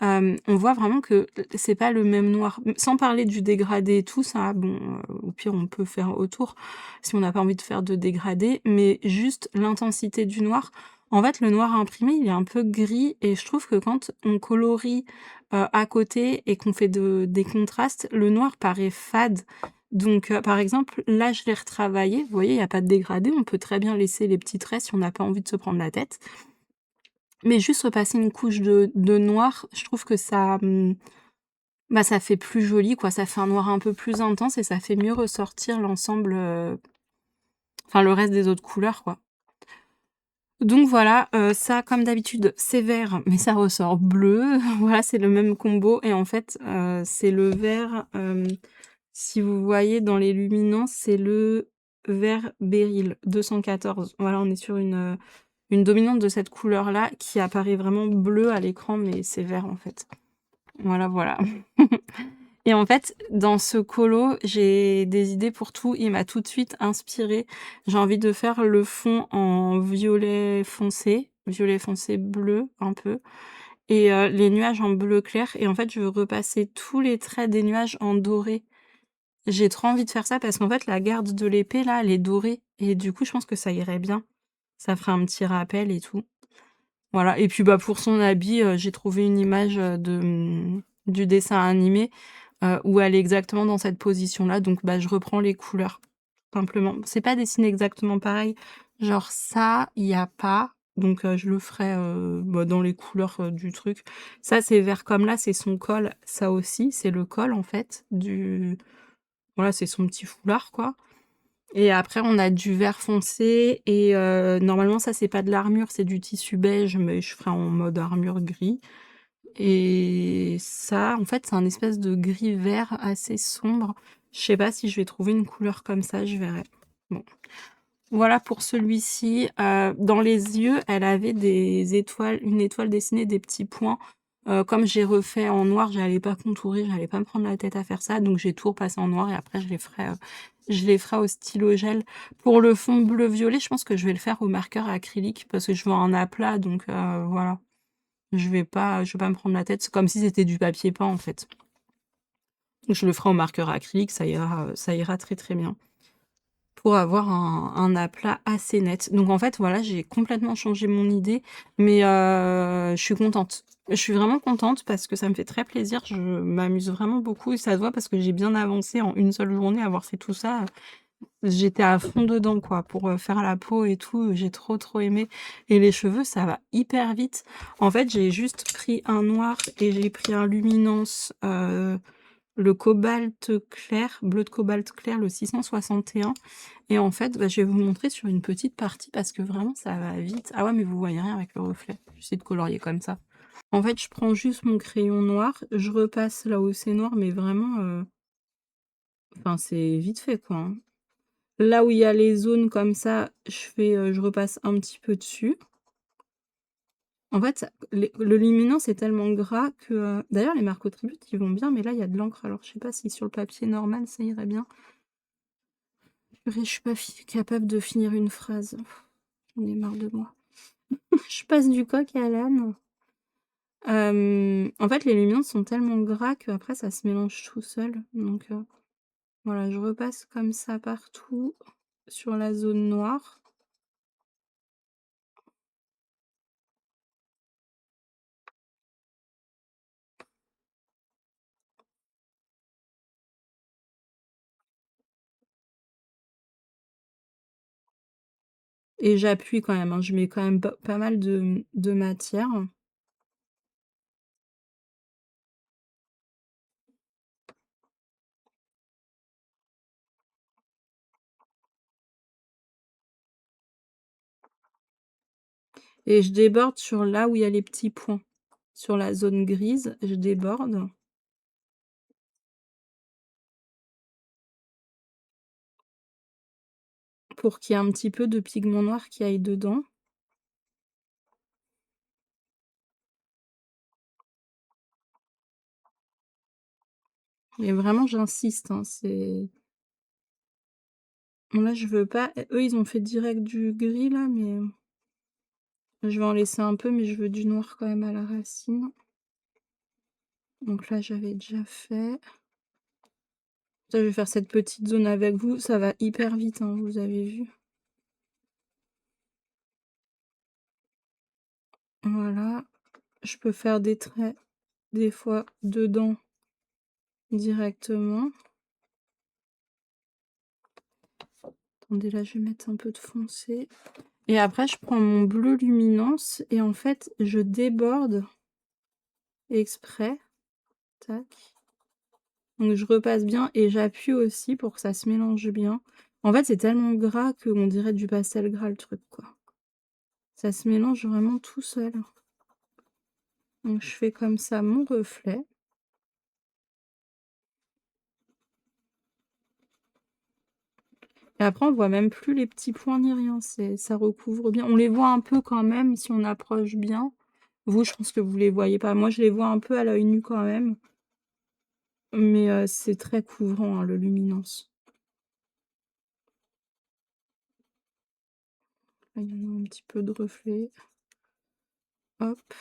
On voit vraiment que c'est pas le même noir. Sans parler du dégradé et tout ça, bon, au pire, on peut faire autour si on n'a pas envie de faire de dégradé, mais juste l'intensité du noir. En fait, le noir imprimé, il est un peu gris et je trouve que quand on colorie, à côté et qu'on fait des contrastes, le noir paraît fade. Donc, par exemple, là, je l'ai retravaillé. Vous voyez, il y a pas de dégradé. On peut très bien laisser les petits traits si on n'a pas envie de se prendre la tête. Mais juste repasser une couche de noir, je trouve que ça, bah, ça fait plus joli, quoi. Ça fait un noir un peu plus intense et ça fait mieux ressortir l'ensemble, enfin le reste des autres couleurs, quoi. Donc voilà, ça comme d'habitude, c'est vert, mais ça ressort bleu. Voilà, c'est le même combo et en fait, c'est le vert, si vous voyez dans les luminances, c'est le vert Beryl 214. Voilà, on est sur une dominante de cette couleur-là qui apparaît vraiment bleu à l'écran, mais c'est vert en fait. Voilà, voilà. Et en fait, dans ce colo, j'ai des idées pour tout. Il m'a tout de suite inspirée. J'ai envie de faire le fond en violet foncé bleu un peu, et les nuages en bleu clair. Et en fait, je veux repasser tous les traits des nuages en doré. J'ai trop envie de faire ça parce qu'en fait, la garde de l'épée, là, elle est dorée. Et du coup, je pense que ça irait bien. Ça ferait un petit rappel et tout. Voilà, et puis, bah, pour son habit, j'ai trouvé une image, du dessin animé, où elle est exactement dans cette position-là, donc bah, je reprends les couleurs, simplement. C'est pas dessiné exactement pareil, genre ça, il y a pas, donc je le ferai, bah, dans les couleurs, du truc. Ça, c'est vert comme là, c'est son col, ça aussi, c'est le col, en fait, voilà, c'est son petit foulard, quoi. Et après, on a du vert foncé et normalement, ça, c'est pas de l'armure, c'est du tissu beige, mais je ferai en mode armure gris. Et ça, en fait, c'est un espèce de gris-vert assez sombre. Je sais pas si je vais trouver une couleur comme ça, je verrai. Bon. Voilà pour celui-ci. Dans les yeux, elle avait des étoiles, une étoile dessinée, des petits points. Comme j'ai refait en noir, j'allais pas contourer, j'allais pas me prendre la tête à faire ça, donc j'ai tout repassé en noir et après je les ferai au stylo gel. Pour le fond bleu-violet, je pense que je vais le faire au marqueur acrylique parce que je veux un aplat, donc voilà. Je vais pas me prendre la tête. C'est comme si c'était du papier peint, en fait. Je le ferai au marqueur acrylique, ça ira très très bien. Pour avoir un aplat assez net. Donc en fait, voilà, j'ai complètement changé mon idée, mais je suis contente. Je suis vraiment contente parce que ça me fait très plaisir. Je m'amuse vraiment beaucoup et ça se voit parce que j'ai bien avancé en une seule journée à avoir fait tout ça. J'étais à fond dedans, quoi, pour faire la peau et tout. J'ai trop trop aimé. Et les cheveux, ça va hyper vite. En fait, j'ai juste pris un noir et j'ai pris un luminance, le cobalt clair, bleu de cobalt clair, le 661. Et en fait, bah, je vais vous montrer sur une petite partie parce que vraiment, ça va vite. Ah ouais, mais vous voyez rien avec le reflet. J'essaie de colorier comme ça. En fait, je prends juste mon crayon noir, je repasse là où c'est noir, mais vraiment, enfin, c'est vite fait, quoi, hein. Là où il y a les zones comme ça, je repasse un petit peu dessus. En fait, le luminance est tellement gras que, d'ailleurs les Marco Tribute, ils vont bien, mais là, il y a de l'encre, alors je sais pas si sur le papier normal, ça irait bien. Purée, je suis pas capable de finir une phrase. J'en ai marre de moi. Je passe du coq à l'âne. En fait, les luminances sont tellement gras qu'après ça se mélange tout seul, donc voilà, je repasse comme ça partout sur la zone noire. et j'appuie quand même, hein, je mets quand même pas mal de matière. Et je déborde sur là où il y a les petits points. Sur la zone grise, je déborde pour qu'il y ait un petit peu de pigment noir qui aille dedans. Mais vraiment j'insiste, hein, c'est là je veux pas eux ils ont fait direct du gris là, mais je vais en laisser un peu, mais je veux du noir quand même à la racine. Donc là j'avais déjà fait. Ça, je vais faire cette petite zone avec vous, ça va hyper vite, hein, vous avez vu? Voilà, je peux faire des traits, des fois, dedans, directement. Attendez, là, je vais mettre un peu de foncé et après je prends mon bleu luminance et en fait, je déborde exprès. Tac. Donc je repasse bien et j'appuie aussi pour que ça se mélange bien. En fait, c'est tellement gras qu'on dirait du pastel gras, le truc, quoi. Ça se mélange vraiment tout seul. Donc je fais comme ça mon reflet. Et après, on voit même plus les petits points ni rien, ça recouvre bien. On les voit un peu quand même si on approche bien. Vous, je pense que vous les voyez pas. Moi, je les vois un peu à l'œil nu quand même, mais c'est très couvrant, hein, le luminance. Là, il y en a un petit peu de reflet. Hop.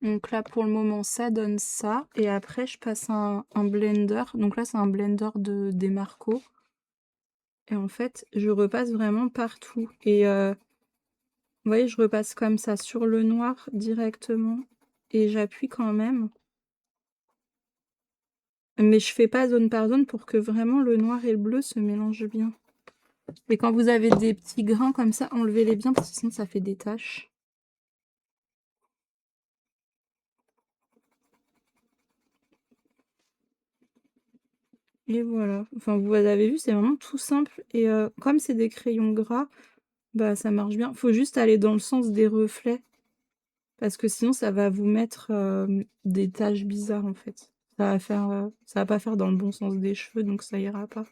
Donc là, pour le moment, ça donne ça et après je passe un blender. Donc là, c'est un blender de Demarco et en fait, je repasse vraiment partout et vous voyez, je repasse comme ça sur le noir directement et j'appuie quand même. Mais je fais pas zone par zone pour que vraiment le noir et le bleu se mélangent bien. Et quand vous avez des petits grains comme ça, enlevez-les bien parce que sinon ça fait des taches. Et voilà. Enfin, vous avez vu, c'est vraiment tout simple. Et comme c'est des crayons gras, bah ça marche bien. Faut juste aller dans le sens des reflets. Parce que sinon, ça va vous mettre des taches bizarres en fait. Ça va pas faire dans le bon sens des cheveux, donc ça ira pas.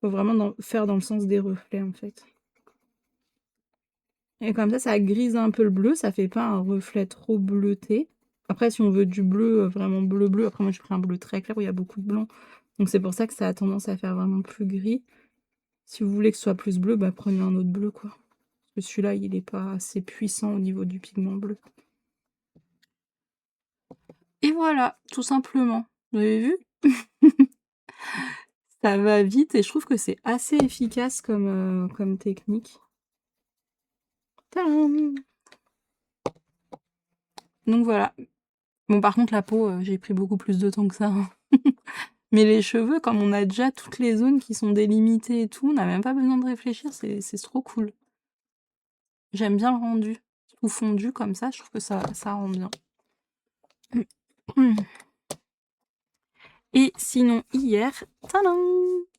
Faut vraiment faire dans le sens des reflets en fait. Et comme ça grise un peu le bleu, ça fait pas un reflet trop bleuté. Après, si on veut du bleu, vraiment bleu bleu, après moi j'ai pris un bleu très clair où il y a beaucoup de blanc. Donc c'est pour ça que ça a tendance à faire vraiment plus gris. Si vous voulez que ce soit plus bleu, bah prenez un autre bleu quoi. Parce que celui-là, il est pas assez puissant au niveau du pigment bleu. Et voilà, tout simplement. Vous avez vu? Ça va vite et je trouve que c'est assez efficace comme technique. Tadam! Donc voilà. Bon par contre la peau, j'ai pris beaucoup plus de temps que ça, hein. Mais les cheveux, comme on a déjà toutes les zones qui sont délimitées et tout, on n'a même pas besoin de réfléchir, c'est trop cool. J'aime bien le rendu. Tout fondu comme ça, je trouve que ça rend bien. Et sinon hier, tadam!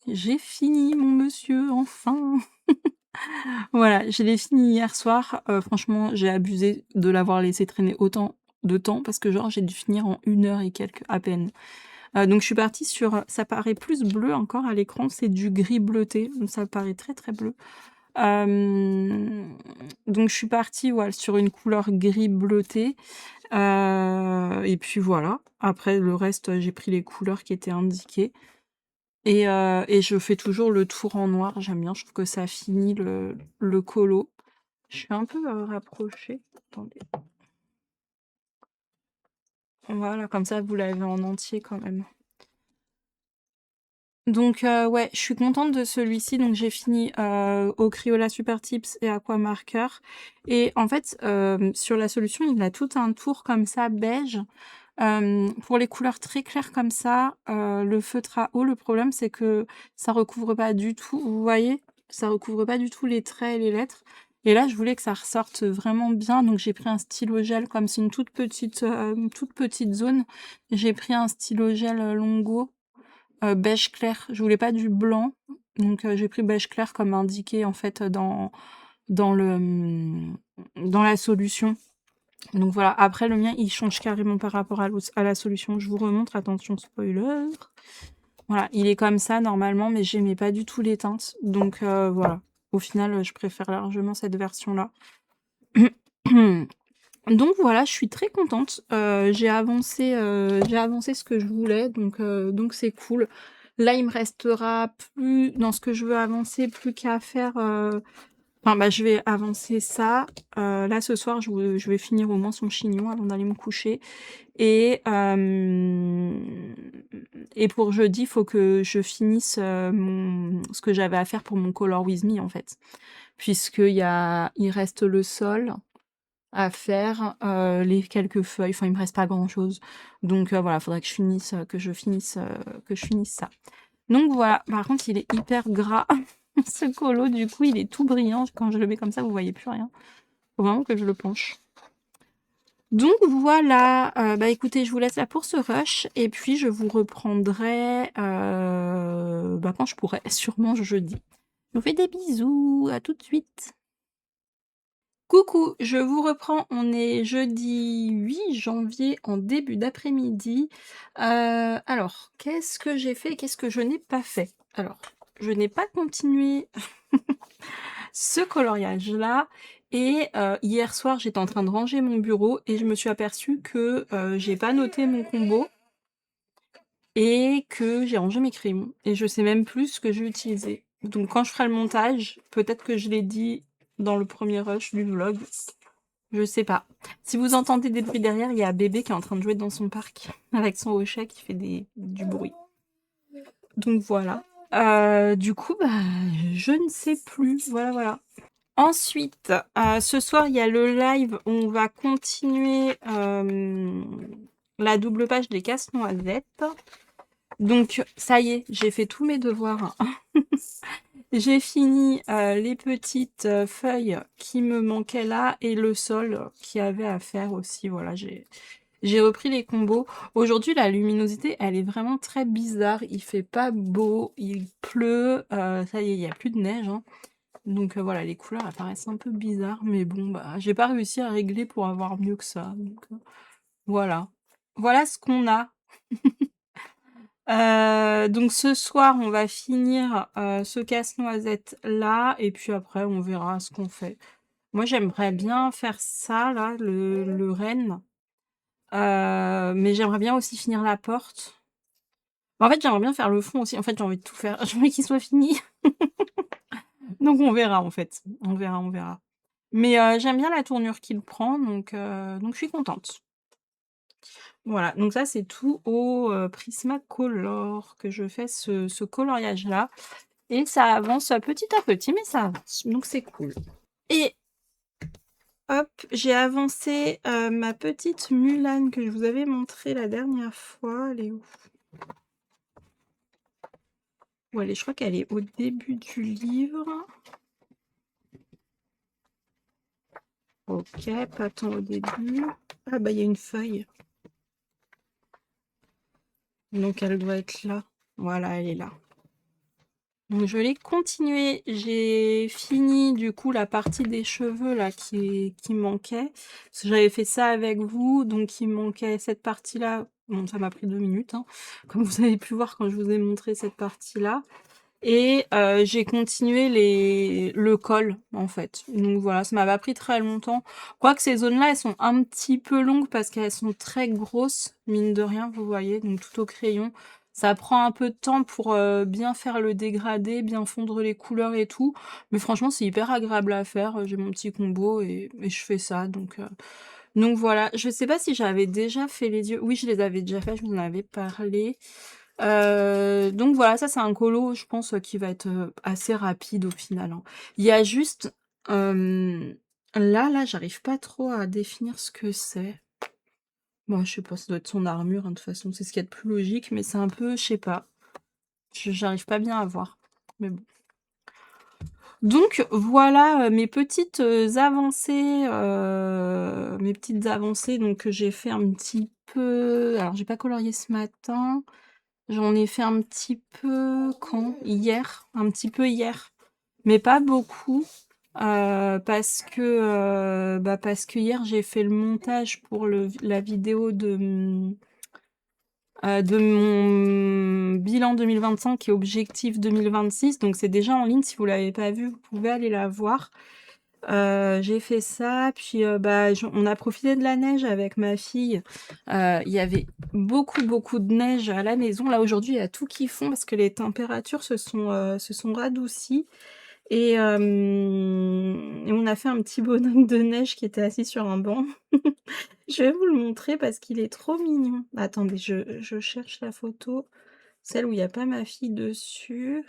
J'ai fini mon monsieur, enfin! Voilà, je l'ai fini hier soir. Franchement, j'ai abusé de l'avoir laissé traîner autant de temps parce que genre j'ai dû finir en 1 heure et quelques à peine. Donc je suis partie sur, ça paraît plus bleu encore à l'écran, c'est du gris bleuté, donc ça paraît très, très bleu. Donc je suis partie, voilà, sur une couleur gris bleuté, et puis voilà. Après le reste, j'ai pris les couleurs qui étaient indiquées et je fais toujours le tour en noir, j'aime bien, je trouve que ça finit le colo. Je suis un peu, rapprochée. Attendez. Voilà, comme ça vous l'avez en entier quand même. Donc ouais, je suis contente de celui-ci. Donc j'ai fini, au Crayola Super Tips et Aqua Marker et en fait, sur la solution, il a tout un tour comme ça beige. Pour les couleurs très claires comme ça, le feutre à eau, le problème c'est que ça recouvre pas du tout, vous voyez? Ça recouvre pas du tout les traits et les lettres et là, je voulais que ça ressorte vraiment bien, donc j'ai pris un stylo gel comme c'est une toute petite zone. J'ai pris un stylo gel, Longo, beige clair. Je voulais pas du blanc, donc j'ai pris beige clair comme indiqué en fait, dans le, dans la solution. Donc voilà, après le mien, il change carrément par rapport à la solution. Je vous remontre, attention spoiler. Voilà, il est comme ça normalement, mais j'aimais pas du tout les teintes. Donc voilà, au final, je préfère largement cette version-là. Donc voilà, je suis très contente. J'ai avancé ce que je voulais, donc c'est cool. Là, il me restera plus dans ce que je veux avancer, plus qu'à faire. Enfin, bah, je vais avancer ça. Là, ce soir, je vais finir au moins son chignon avant d'aller me coucher. Et, et pour jeudi, il faut que je finisse ce que j'avais à faire pour mon Color With Me, en fait. Il reste le sol à faire, les quelques feuilles. Enfin, il me reste pas grand-chose. Donc voilà, il faudrait que que je finisse ça. Donc voilà, par contre, il est hyper gras, ce colo, du coup, il est tout brillant. Quand je le mets comme ça, vous voyez plus rien. Faut vraiment que je le penche. Donc voilà, bah écoutez, je vous laisse là pour ce rush et puis je vous reprendrai, bah quand je pourrai, sûrement jeudi. Je vous fais des bisous, à tout de suite. Coucou, je vous reprends, on est jeudi 8 janvier en début d'après-midi. Alors, qu'est-ce que j'ai fait? Qu'est-ce que je n'ai pas fait? Alors, je n'ai pas continué ce coloriage-là et hier soir, j'étais en train de ranger mon bureau et je me suis aperçue que, j'ai pas noté mon combo et que j'ai rangé mes crayons et je sais même plus ce que je vais utiliser. Donc quand je ferai le montage, peut-être que je l'ai dit dans le premier rush du vlog, je sais pas. Si vous entendez des bruits derrière, il y a bébé qui est en train de jouer dans son parc avec son hochet qui fait du bruit. Donc voilà. Du coup, bah, je ne sais plus. Voilà, voilà. Ensuite, ce soir, il y a le live où on va continuer la double page des casse-noisettes. Donc, ça y est, j'ai fait tous mes devoirs. J'ai fini les petites feuilles qui me manquaient là et le sol qui avait à faire aussi. Voilà, j'ai repris les combos. Aujourd'hui, la luminosité, elle est vraiment très bizarre. Il fait pas beau, il pleut. Ça y est, il n'y a plus de neige, hein. Donc voilà, les couleurs apparaissent un peu bizarres, mais bon, bah, j'ai pas réussi à régler pour avoir mieux que ça. Donc voilà. Voilà ce qu'on a. Donc ce soir, on va finir ce casse-noisette là, et puis après, on verra ce qu'on fait. Moi, j'aimerais bien faire ça, là, le renne. Mais j'aimerais bien aussi finir la porte. Bah, en fait, j'aimerais bien faire le fond aussi. En fait, j'ai envie de tout faire. J'ai envie qu'il soit fini. Donc on verra, en fait. On verra, on verra. Mais j'aime bien la tournure qu'il prend, donc je suis contente. Voilà, donc ça, c'est tout au Prismacolor que je fais ce coloriage-là. Et ça avance petit à petit, mais ça avance, donc c'est cool. Et hop, j'ai avancé ma petite Mulan que je vous avais montrée la dernière fois. Elle est où? Où elle est? Je crois qu'elle est au début du livre. Ok, pas tant au début. Ah bah il y a une feuille. Donc elle doit être là. Voilà, elle est là. Donc je l'ai continué. J'ai fini du coup la partie des cheveux là qui manquait. Parce que j'avais fait ça avec vous, donc il manquait cette partie-là. Bon, ça m'a pris 2 minutes, hein, comme vous avez pu voir quand je vous ai montré cette partie-là. Et j'ai continué le col en fait. Donc voilà, ça m'a pas pris très longtemps. Quoique ces zones-là, elles sont un petit peu longues parce qu'elles sont très grosses, mine de rien, vous voyez, donc tout au crayon. Ça prend un peu de temps pour bien faire le dégradé, bien fondre les couleurs et tout. Mais franchement, c'est hyper agréable à faire. J'ai mon petit combo et je fais ça. Donc voilà, je sais pas si j'avais déjà fait les yeux. Oui, je les avais déjà fait, je vous en avais parlé. Donc voilà, ça c'est un colo, je pense, qui va être, assez rapide au final, hein. Il y a juste, là, j'arrive pas trop à définir ce que c'est. Moi, je sais pas, ça doit être son armure, hein, de toute façon, c'est ce qu'il y a de plus logique, mais c'est un peu, je sais pas, j'arrive pas bien à voir, mais bon. Donc voilà, mes petites avancées donc que j'ai fait un petit peu alors j'ai pas colorié ce matin, j'en ai fait un petit peu quand? Hier, un petit peu hier, mais pas beaucoup, parce que hier j'ai fait le montage pour la vidéo de mon bilan 2025 et objectif 2026, donc c'est déjà en ligne. Si vous l'avez pas vu, vous pouvez aller la voir. J'ai fait ça, puis, on a profité de la neige avec ma fille. Il y avait beaucoup, beaucoup de neige à la maison. Là, aujourd'hui, il y a tout qui fond parce que les températures se sont radoucies et on a fait un petit bonhomme de neige qui était assis sur un banc. Je vais vous le montrer parce qu'il est trop mignon. Attendez, je cherche la photo, celle où il y a pas ma fille dessus.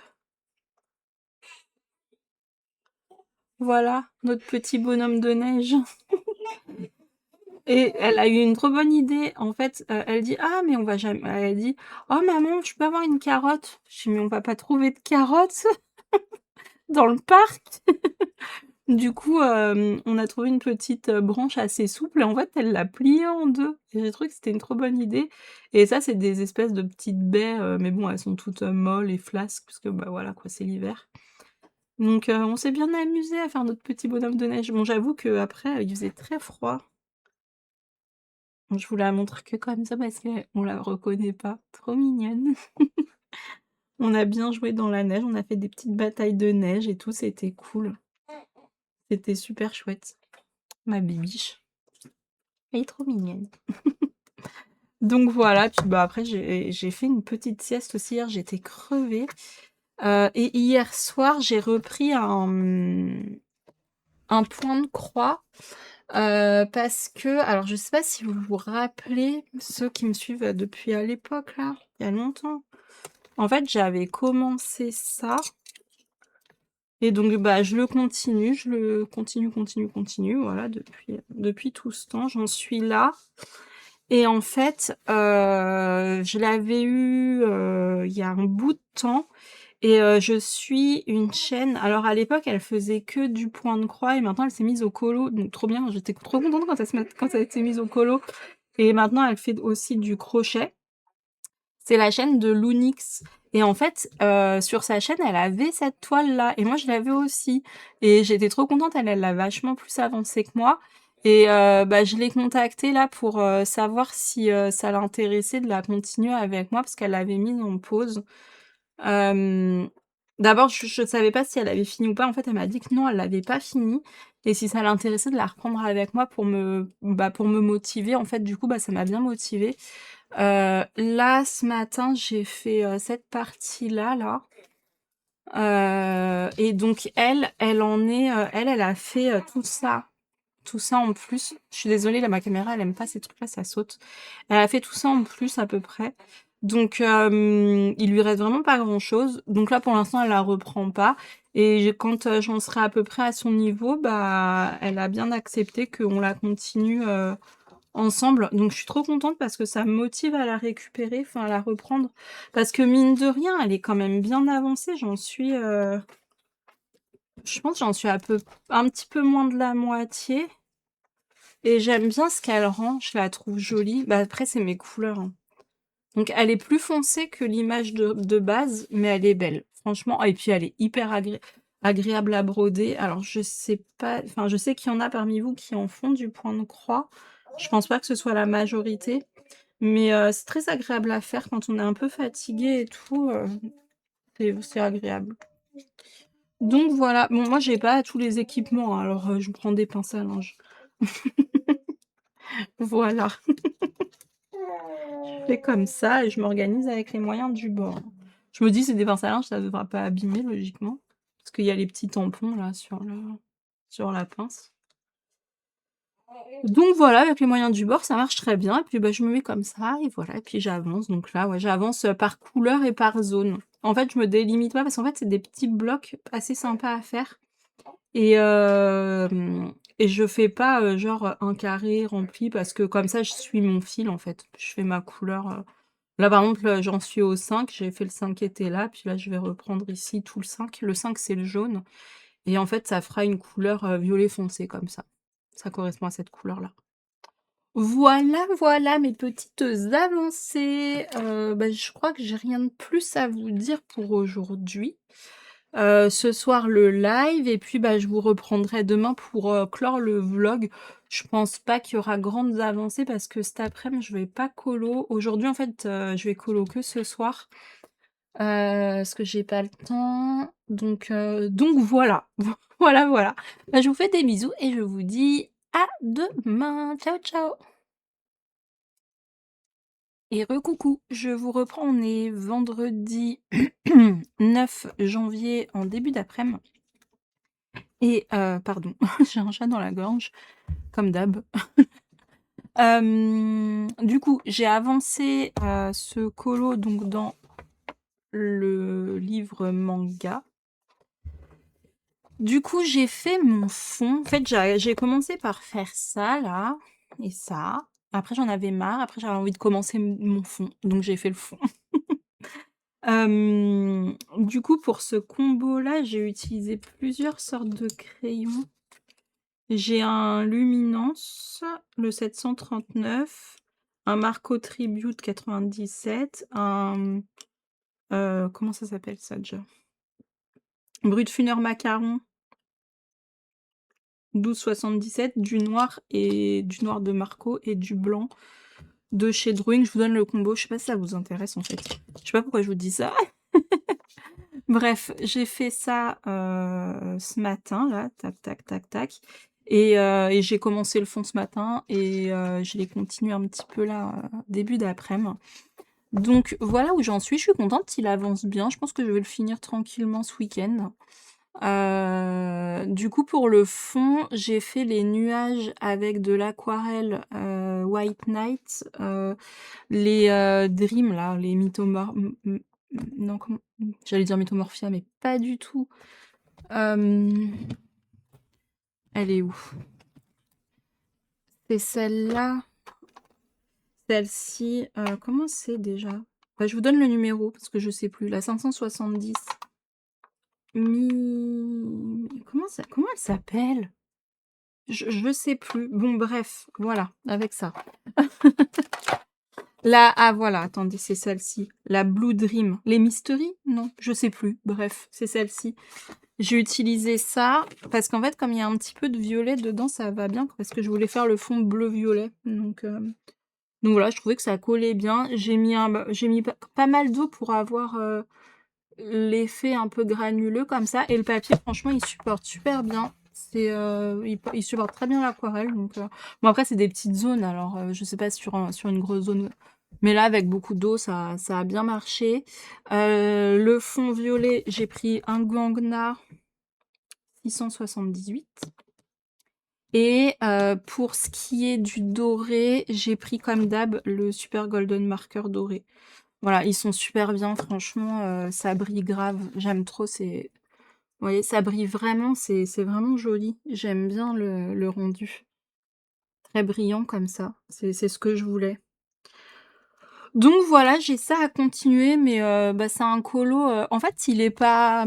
Voilà, notre petit bonhomme de neige. Et elle a eu une trop bonne idée. En fait, elle dit: «Ah mais on va jamais», elle dit: «Oh maman, je peux avoir une carotte?» Je dis: «Mais on va pas trouver de carottes dans le parc». Du coup, on a trouvé une petite, branche assez souple et en fait, elle l'a pliée en 2 et j'ai trouvé que c'était une trop bonne idée et ça, c'est des espèces de petites baies, mais bon, elles sont toutes, molles et flasques parce que, bah, voilà quoi, c'est l'hiver. Donc on s'est bien amusés à faire notre petit bonhomme de neige. Bon, j'avoue qu'après, il faisait très froid. Je vous la montre que comme ça parce qu'on la reconnaît pas. Trop mignonne. On a bien joué dans la neige, on a fait des petites batailles de neige et tout, c'était cool. C'était super chouette. Ma bibiche, elle est trop mignonne. Donc voilà, puis bah, après j'ai fait une petite sieste aussi hier, j'étais crevée. Et hier soir, j'ai repris un point de croix, parce que alors je sais pas si vous vous rappelez, ceux qui me suivent, depuis à l'époque là, il y a longtemps. En fait, j'avais commencé ça et donc bah, je le continue, voilà, depuis tout ce temps, j'en suis là et en fait, je l'avais eu, il y a un bout de temps et je suis une chaîne alors à l'époque, elle faisait que du point de croix et maintenant elle s'est mise au colo, donc trop bien, j'étais trop contente quand elle s'est mise au colo et maintenant elle fait aussi du crochet. C'est la chaîne de Lunix et en fait, sur sa chaîne, elle avait cette toile-là et moi je l'avais aussi et j'étais trop contente, elle l'a vachement plus avancée que moi et bah, je l'ai contactée là pour, savoir si, ça l'intéressait de la continuer avec moi parce qu'elle l'avait mise en pause. Hem, D'abord je savais pas si elle avait fini ou pas. En fait, elle m'a dit que non, elle l'avait pas fini et si ça l'intéressait de la reprendre avec moi pour me motiver. En fait, du coup, bah, ça m'a bien motivée. Là, ce matin, j'ai fait, cette partie-là, là, et donc elle a fait, tout ça en plus. Je suis désolée, là, ma caméra, elle aime pas ces trucs-là, ça saute. Elle a fait tout ça en plus à peu près. Donc il lui reste vraiment pas grand-chose. Donc là, pour l'instant, elle la reprend pas et quand, j'en serai à peu près à son niveau, bah, elle a bien accepté qu'on la continue, ensemble. Donc je suis trop contente parce que ça me motive à la récupérer, enfin à la reprendre. Parce que mine de rien, elle est quand même bien avancée. Je pense que j'en suis un petit peu moins de la moitié. Et j'aime bien ce qu'elle rend, je la trouve jolie. Bah après, c'est mes couleurs, hein. Donc elle est plus foncée que l'image de base, mais elle est belle. Franchement, ah, et puis elle est hyper agréable à broder. Alors je sais pas, enfin je sais qu'il y en a parmi vous qui en font du point de croix. Je pense pas que ce soit la majorité. Mais c'est très agréable à faire quand on est un peu fatigué et tout, c'est agréable. Donc voilà, bon moi j'ai pas tous les équipements, hein, alors je prends des pinces à linge. Voilà, je fais comme ça et je m'organise avec les moyens du bord. Je me dis: «C'est des pinces à linge, ça devra pas abîmer logiquement», parce qu'il y a les petits tampons là sur la pince. Donc voilà, avec les moyens du bord, ça marche très bien et puis, bah, je me mets comme ça et voilà et puis j'avance donc là, ouais, j'avance, par couleur et par zone. En fait, je me délimite pas parce qu'en fait, c'est des petits blocs assez sympas à faire et je fais pas, genre, un carré rempli parce que comme ça, je suis mon fil, en fait. Je fais ma couleur, là, par exemple, j'en suis au 5, j'ai fait le 5 qui était là, puis là, je vais reprendre ici tout le 5. Le 5, c'est le jaune et en fait, ça fera une couleur, violet foncé comme ça. Ça correspond à cette couleur-là. Voilà, voilà mes petites avancées. Bah, je crois que j'ai rien de plus à vous dire pour aujourd'hui. Ce soir le live et puis, bah, je vous reprendrai demain pour, clore le vlog. Je pense pas qu'il y aura grandes avancées parce que cet après-midi je vais pas colo. Aujourd'hui, en fait, je vais colo que ce soir, parce que j'ai pas le temps. Donc voilà. Voilà, voilà. Bah, je vous fais des bisous et je vous dis à demain. Ciao, ciao. Et recoucou, je vous reprends, on est vendredi 9 janvier en début d'après-midi. Et pardon, j'ai un chat dans la gorge, comme d'hab. Du coup, j'ai avancé ce colo donc dans le livre manga. Du coup, j'ai fait mon fond. En fait, j'ai commencé par faire ça là et ça. Après, j'en avais marre. Après, j'avais envie de commencer mon fond, donc j'ai fait le fond. Du coup, pour ce combo-là, j'ai utilisé plusieurs sortes de crayons. J'ai un Luminance, le 739, un Marco Tribute 97, un comment ça s'appelle ça déjà? Brutfuner Macaron 1277, du noir de Marco et du blanc de chez Drawing. Je vous donne le combo, je sais pas si ça vous intéresse en fait. Je sais pas pourquoi je vous dis ça. Bref, j'ai fait ça, ce matin là, tac, tac, tac, tac et j'ai commencé le fond ce matin et je l'ai continué un petit peu là, début d'après-midi. Donc voilà où j'en suis, je suis contente, il avance bien, je pense que je vais le finir tranquillement ce week-end. Du coup pour le fond, j'ai fait les nuages avec de l'aquarelle, White Night, les, Dream là, les non comment j'allais dire Mythomorphia mais pas du tout. Elle est où? C'est celle-là. Celle-ci, comment c'est déjà? Bah, je vous donne le numéro parce que je sais plus. La 570. Comment elle s'appelle? Je sais plus. Bon bref, voilà, avec ça. Voilà, attendez, c'est celle-ci. La Blue Dream. Les Mystery? Non, je sais plus. Bref, c'est celle-ci. J'ai utilisé ça parce qu'en fait, comme il y a un petit peu de violet dedans, ça va bien parce que je voulais faire le fond bleu-violet. Donc voilà, je trouvais que ça collait bien. J'ai mis pas mal d'eau pour avoir l'effet un peu granuleux comme ça. Et le papier, franchement, il supporte super bien. Il supporte très bien l'aquarelle. Bon, après, c'est des petites zones, alors je sais pas sur une grosse zone. Mais là, avec beaucoup d'eau, ça a bien marché. Le fond violet, j'ai pris un Gangna 678. Et pour ce qui est du doré, j'ai pris comme d'hab le Super Golden Marker doré. Voilà, ils sont super bien, franchement, ça brille grave. J'aime trop, vous voyez, ça brille vraiment, c'est vraiment joli. J'aime bien le rendu. Très brillant comme ça, c'est ce que je voulais. Donc voilà, j'ai ça à continuer, mais bah, c'est un colo, en fait, il est pas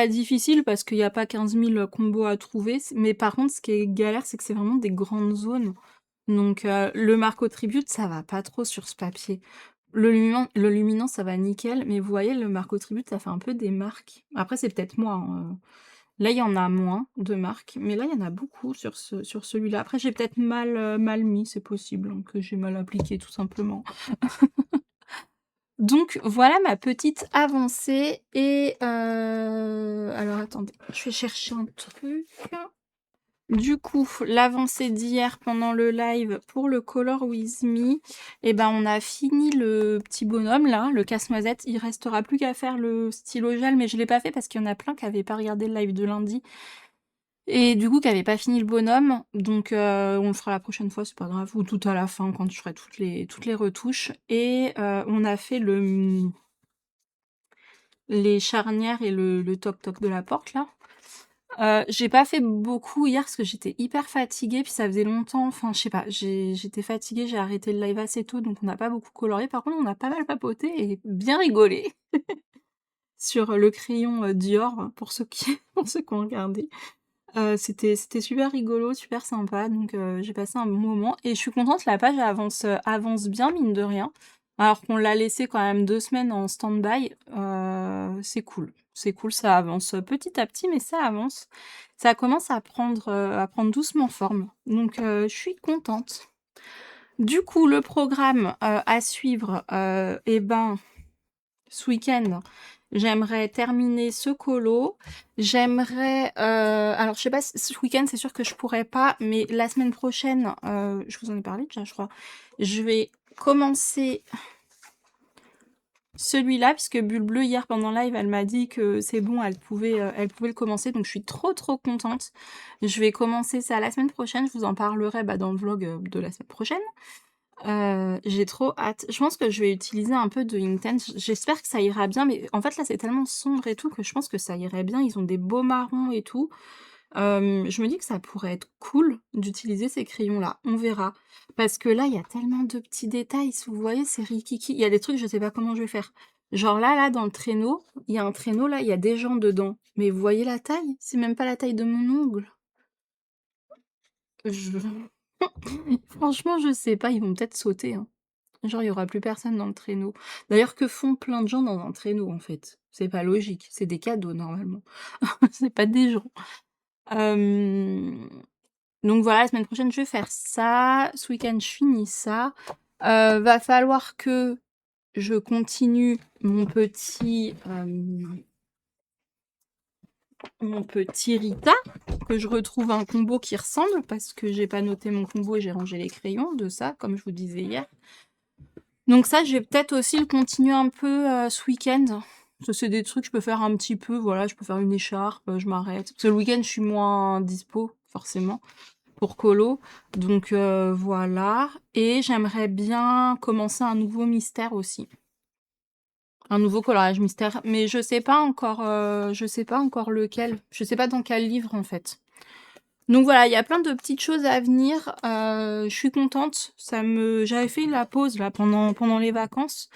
difficile parce qu'il y a pas 15 000 combos à trouver. Mais par contre, ce qui est galère, c'est que c'est vraiment des grandes zones. Donc le Marco Tribute, ça va pas trop sur ce papier. Le luminant, ça va nickel, mais vous voyez, le Marco Tribute, ça fait un peu des marques. Après, c'est peut-être moi, hein. Là, il y en a moins de marques, mais là, il y en a beaucoup sur celui-là. Après, j'ai peut-être mal mis, c'est possible, hein, que j'ai mal appliqué tout simplement. Donc voilà ma petite avancée et alors attendez, je vais chercher un truc. Du coup, l'avancée d'hier pendant le live pour le Color With Me, et ben on a fini le petit bonhomme là, le casse-noisette. Il restera plus qu'à faire le stylo gel, mais je l'ai pas fait parce qu'il y en a plein qui avaient pas regardé le live de lundi et du coup qui avait pas fini le bonhomme, donc on le fera la prochaine fois, c'est pas grave, ou tout à la fin quand je ferai toutes les retouches, et on a fait les charnières et le toc-toc de la porte là. J'ai pas fait beaucoup hier parce que j'étais hyper fatiguée, puis ça faisait longtemps, enfin je sais pas, j'étais fatiguée, j'ai arrêté le live assez tôt, donc on n'a pas beaucoup colorié. Par contre, on a pas mal papoté et bien rigolé sur le crayon, Dior, pour ceux qui pour ceux qui ont regardé. C'était super rigolo, super sympa, donc j'ai passé un bon moment et je suis contente, la page avance bien mine de rien. Alors qu'on l'a laissé quand même 2 semaines en stand-by, c'est cool. C'est cool, ça avance, petit à petit, mais ça avance. Ça commence à prendre doucement forme, donc je suis contente. Du coup, le programme, à suivre, et ben, ce week-end, j'aimerais terminer ce colo. J'aimerais, alors je sais pas si ce week-end, c'est sûr que je pourrais pas, mais la semaine prochaine, je vous en ai parlé déjà, je crois. Je vais commencer celui-là, puisque Bulle Bleue, hier, pendant le live, elle m'a dit que c'est bon, elle pouvait le commencer, donc je suis trop, trop contente. Je vais commencer ça la semaine prochaine, je vous en parlerai, bah, dans le vlog, de la semaine prochaine. J'ai trop hâte. Je pense que je vais utiliser un peu de Inktense. J'espère que ça ira bien, mais en fait, là, c'est tellement sombre et tout que je pense que ça irait bien. Ils ont des beaux marrons et tout. Je me dis que ça pourrait être cool d'utiliser ces crayons-là. On verra. Parce que là, il y a tellement de petits détails. Si vous voyez, c'est rikiki. Il y a des trucs, je sais pas comment je vais faire. Genre là, dans le traîneau, il y a un traîneau, là, il y a des gens dedans. Mais vous voyez la taille? C'est même pas la taille de mon ongle. Je... Franchement, je sais pas, ils vont peut-être sauter, hein. Genre, il y aura plus personne dans le traîneau. D'ailleurs, que font plein de gens dans un traîneau, en fait? C'est pas logique, c'est des cadeaux, normalement. C'est pas des gens. Hem, donc voilà, la semaine prochaine, je vais faire ça. Ce week-end, je finis ça. Va falloir que je continue mon petit Rita, que je retrouve un combo qui ressemble, parce que j'ai pas noté mon combo et j'ai rangé les crayons de ça, comme je vous disais hier. Donc ça, je vais peut-être aussi le continuer un peu, ce week-end. Ça, c'est des trucs, je peux faire un petit peu, voilà, je peux faire une écharpe, je m'arrête. Parce que le week-end, je suis moins dispo, forcément, pour colo. Donc voilà. Et j'aimerais bien commencer un nouveau mystère aussi. Un nouveau coloriage mystère. Mais je sais pas encore lequel. Je sais pas dans quel livre, en fait. Donc voilà, il y a plein de petites choses à venir. Je suis contente. J'avais fait la pause là pendant les vacances,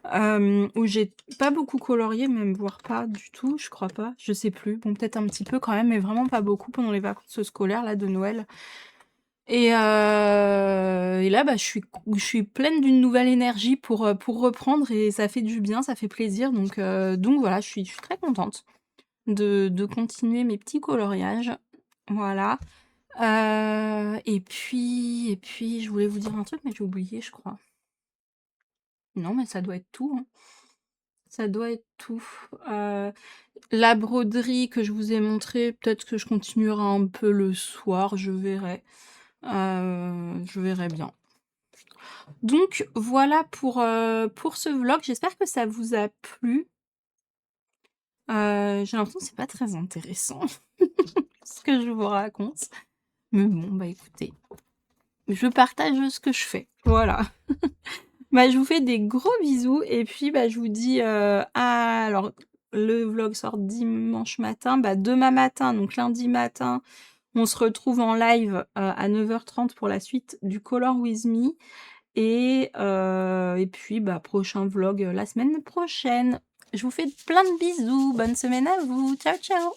où j'ai pas beaucoup colorié, même voire pas du tout, je crois pas, je sais plus. Bon, peut-être un petit peu quand même, mais vraiment pas beaucoup pendant les vacances scolaires là de Noël. Et là, bah, je suis pleine d'une nouvelle énergie pour reprendre et ça fait du bien, ça fait plaisir. Donc voilà, je suis très contente de continuer mes petits coloriages. Voilà. Et puis, je voulais vous dire un truc, mais j'ai oublié, je crois. Non, mais ça doit être tout, hein. Ça doit être tout. La broderie que je vous ai montrée, peut-être que je continuerai un peu le soir, je verrai. Je verrai bien. Donc voilà pour ce vlog. J'espère que ça vous a plu. J'ai l'impression que c'est pas très intéressant ce que je vous raconte. Mais bon, bah écoutez, je partage ce que je fais. Voilà. Bah, je vous fais des gros bisous et puis, bah, je vous dis, alors le vlog sort dimanche matin, bah, demain matin, donc lundi matin, on se retrouve en live, à 9h30 pour la suite du Color With Me et puis, bah, prochain vlog, la semaine prochaine. Je vous fais plein de bisous, bonne semaine à vous. Ciao, ciao!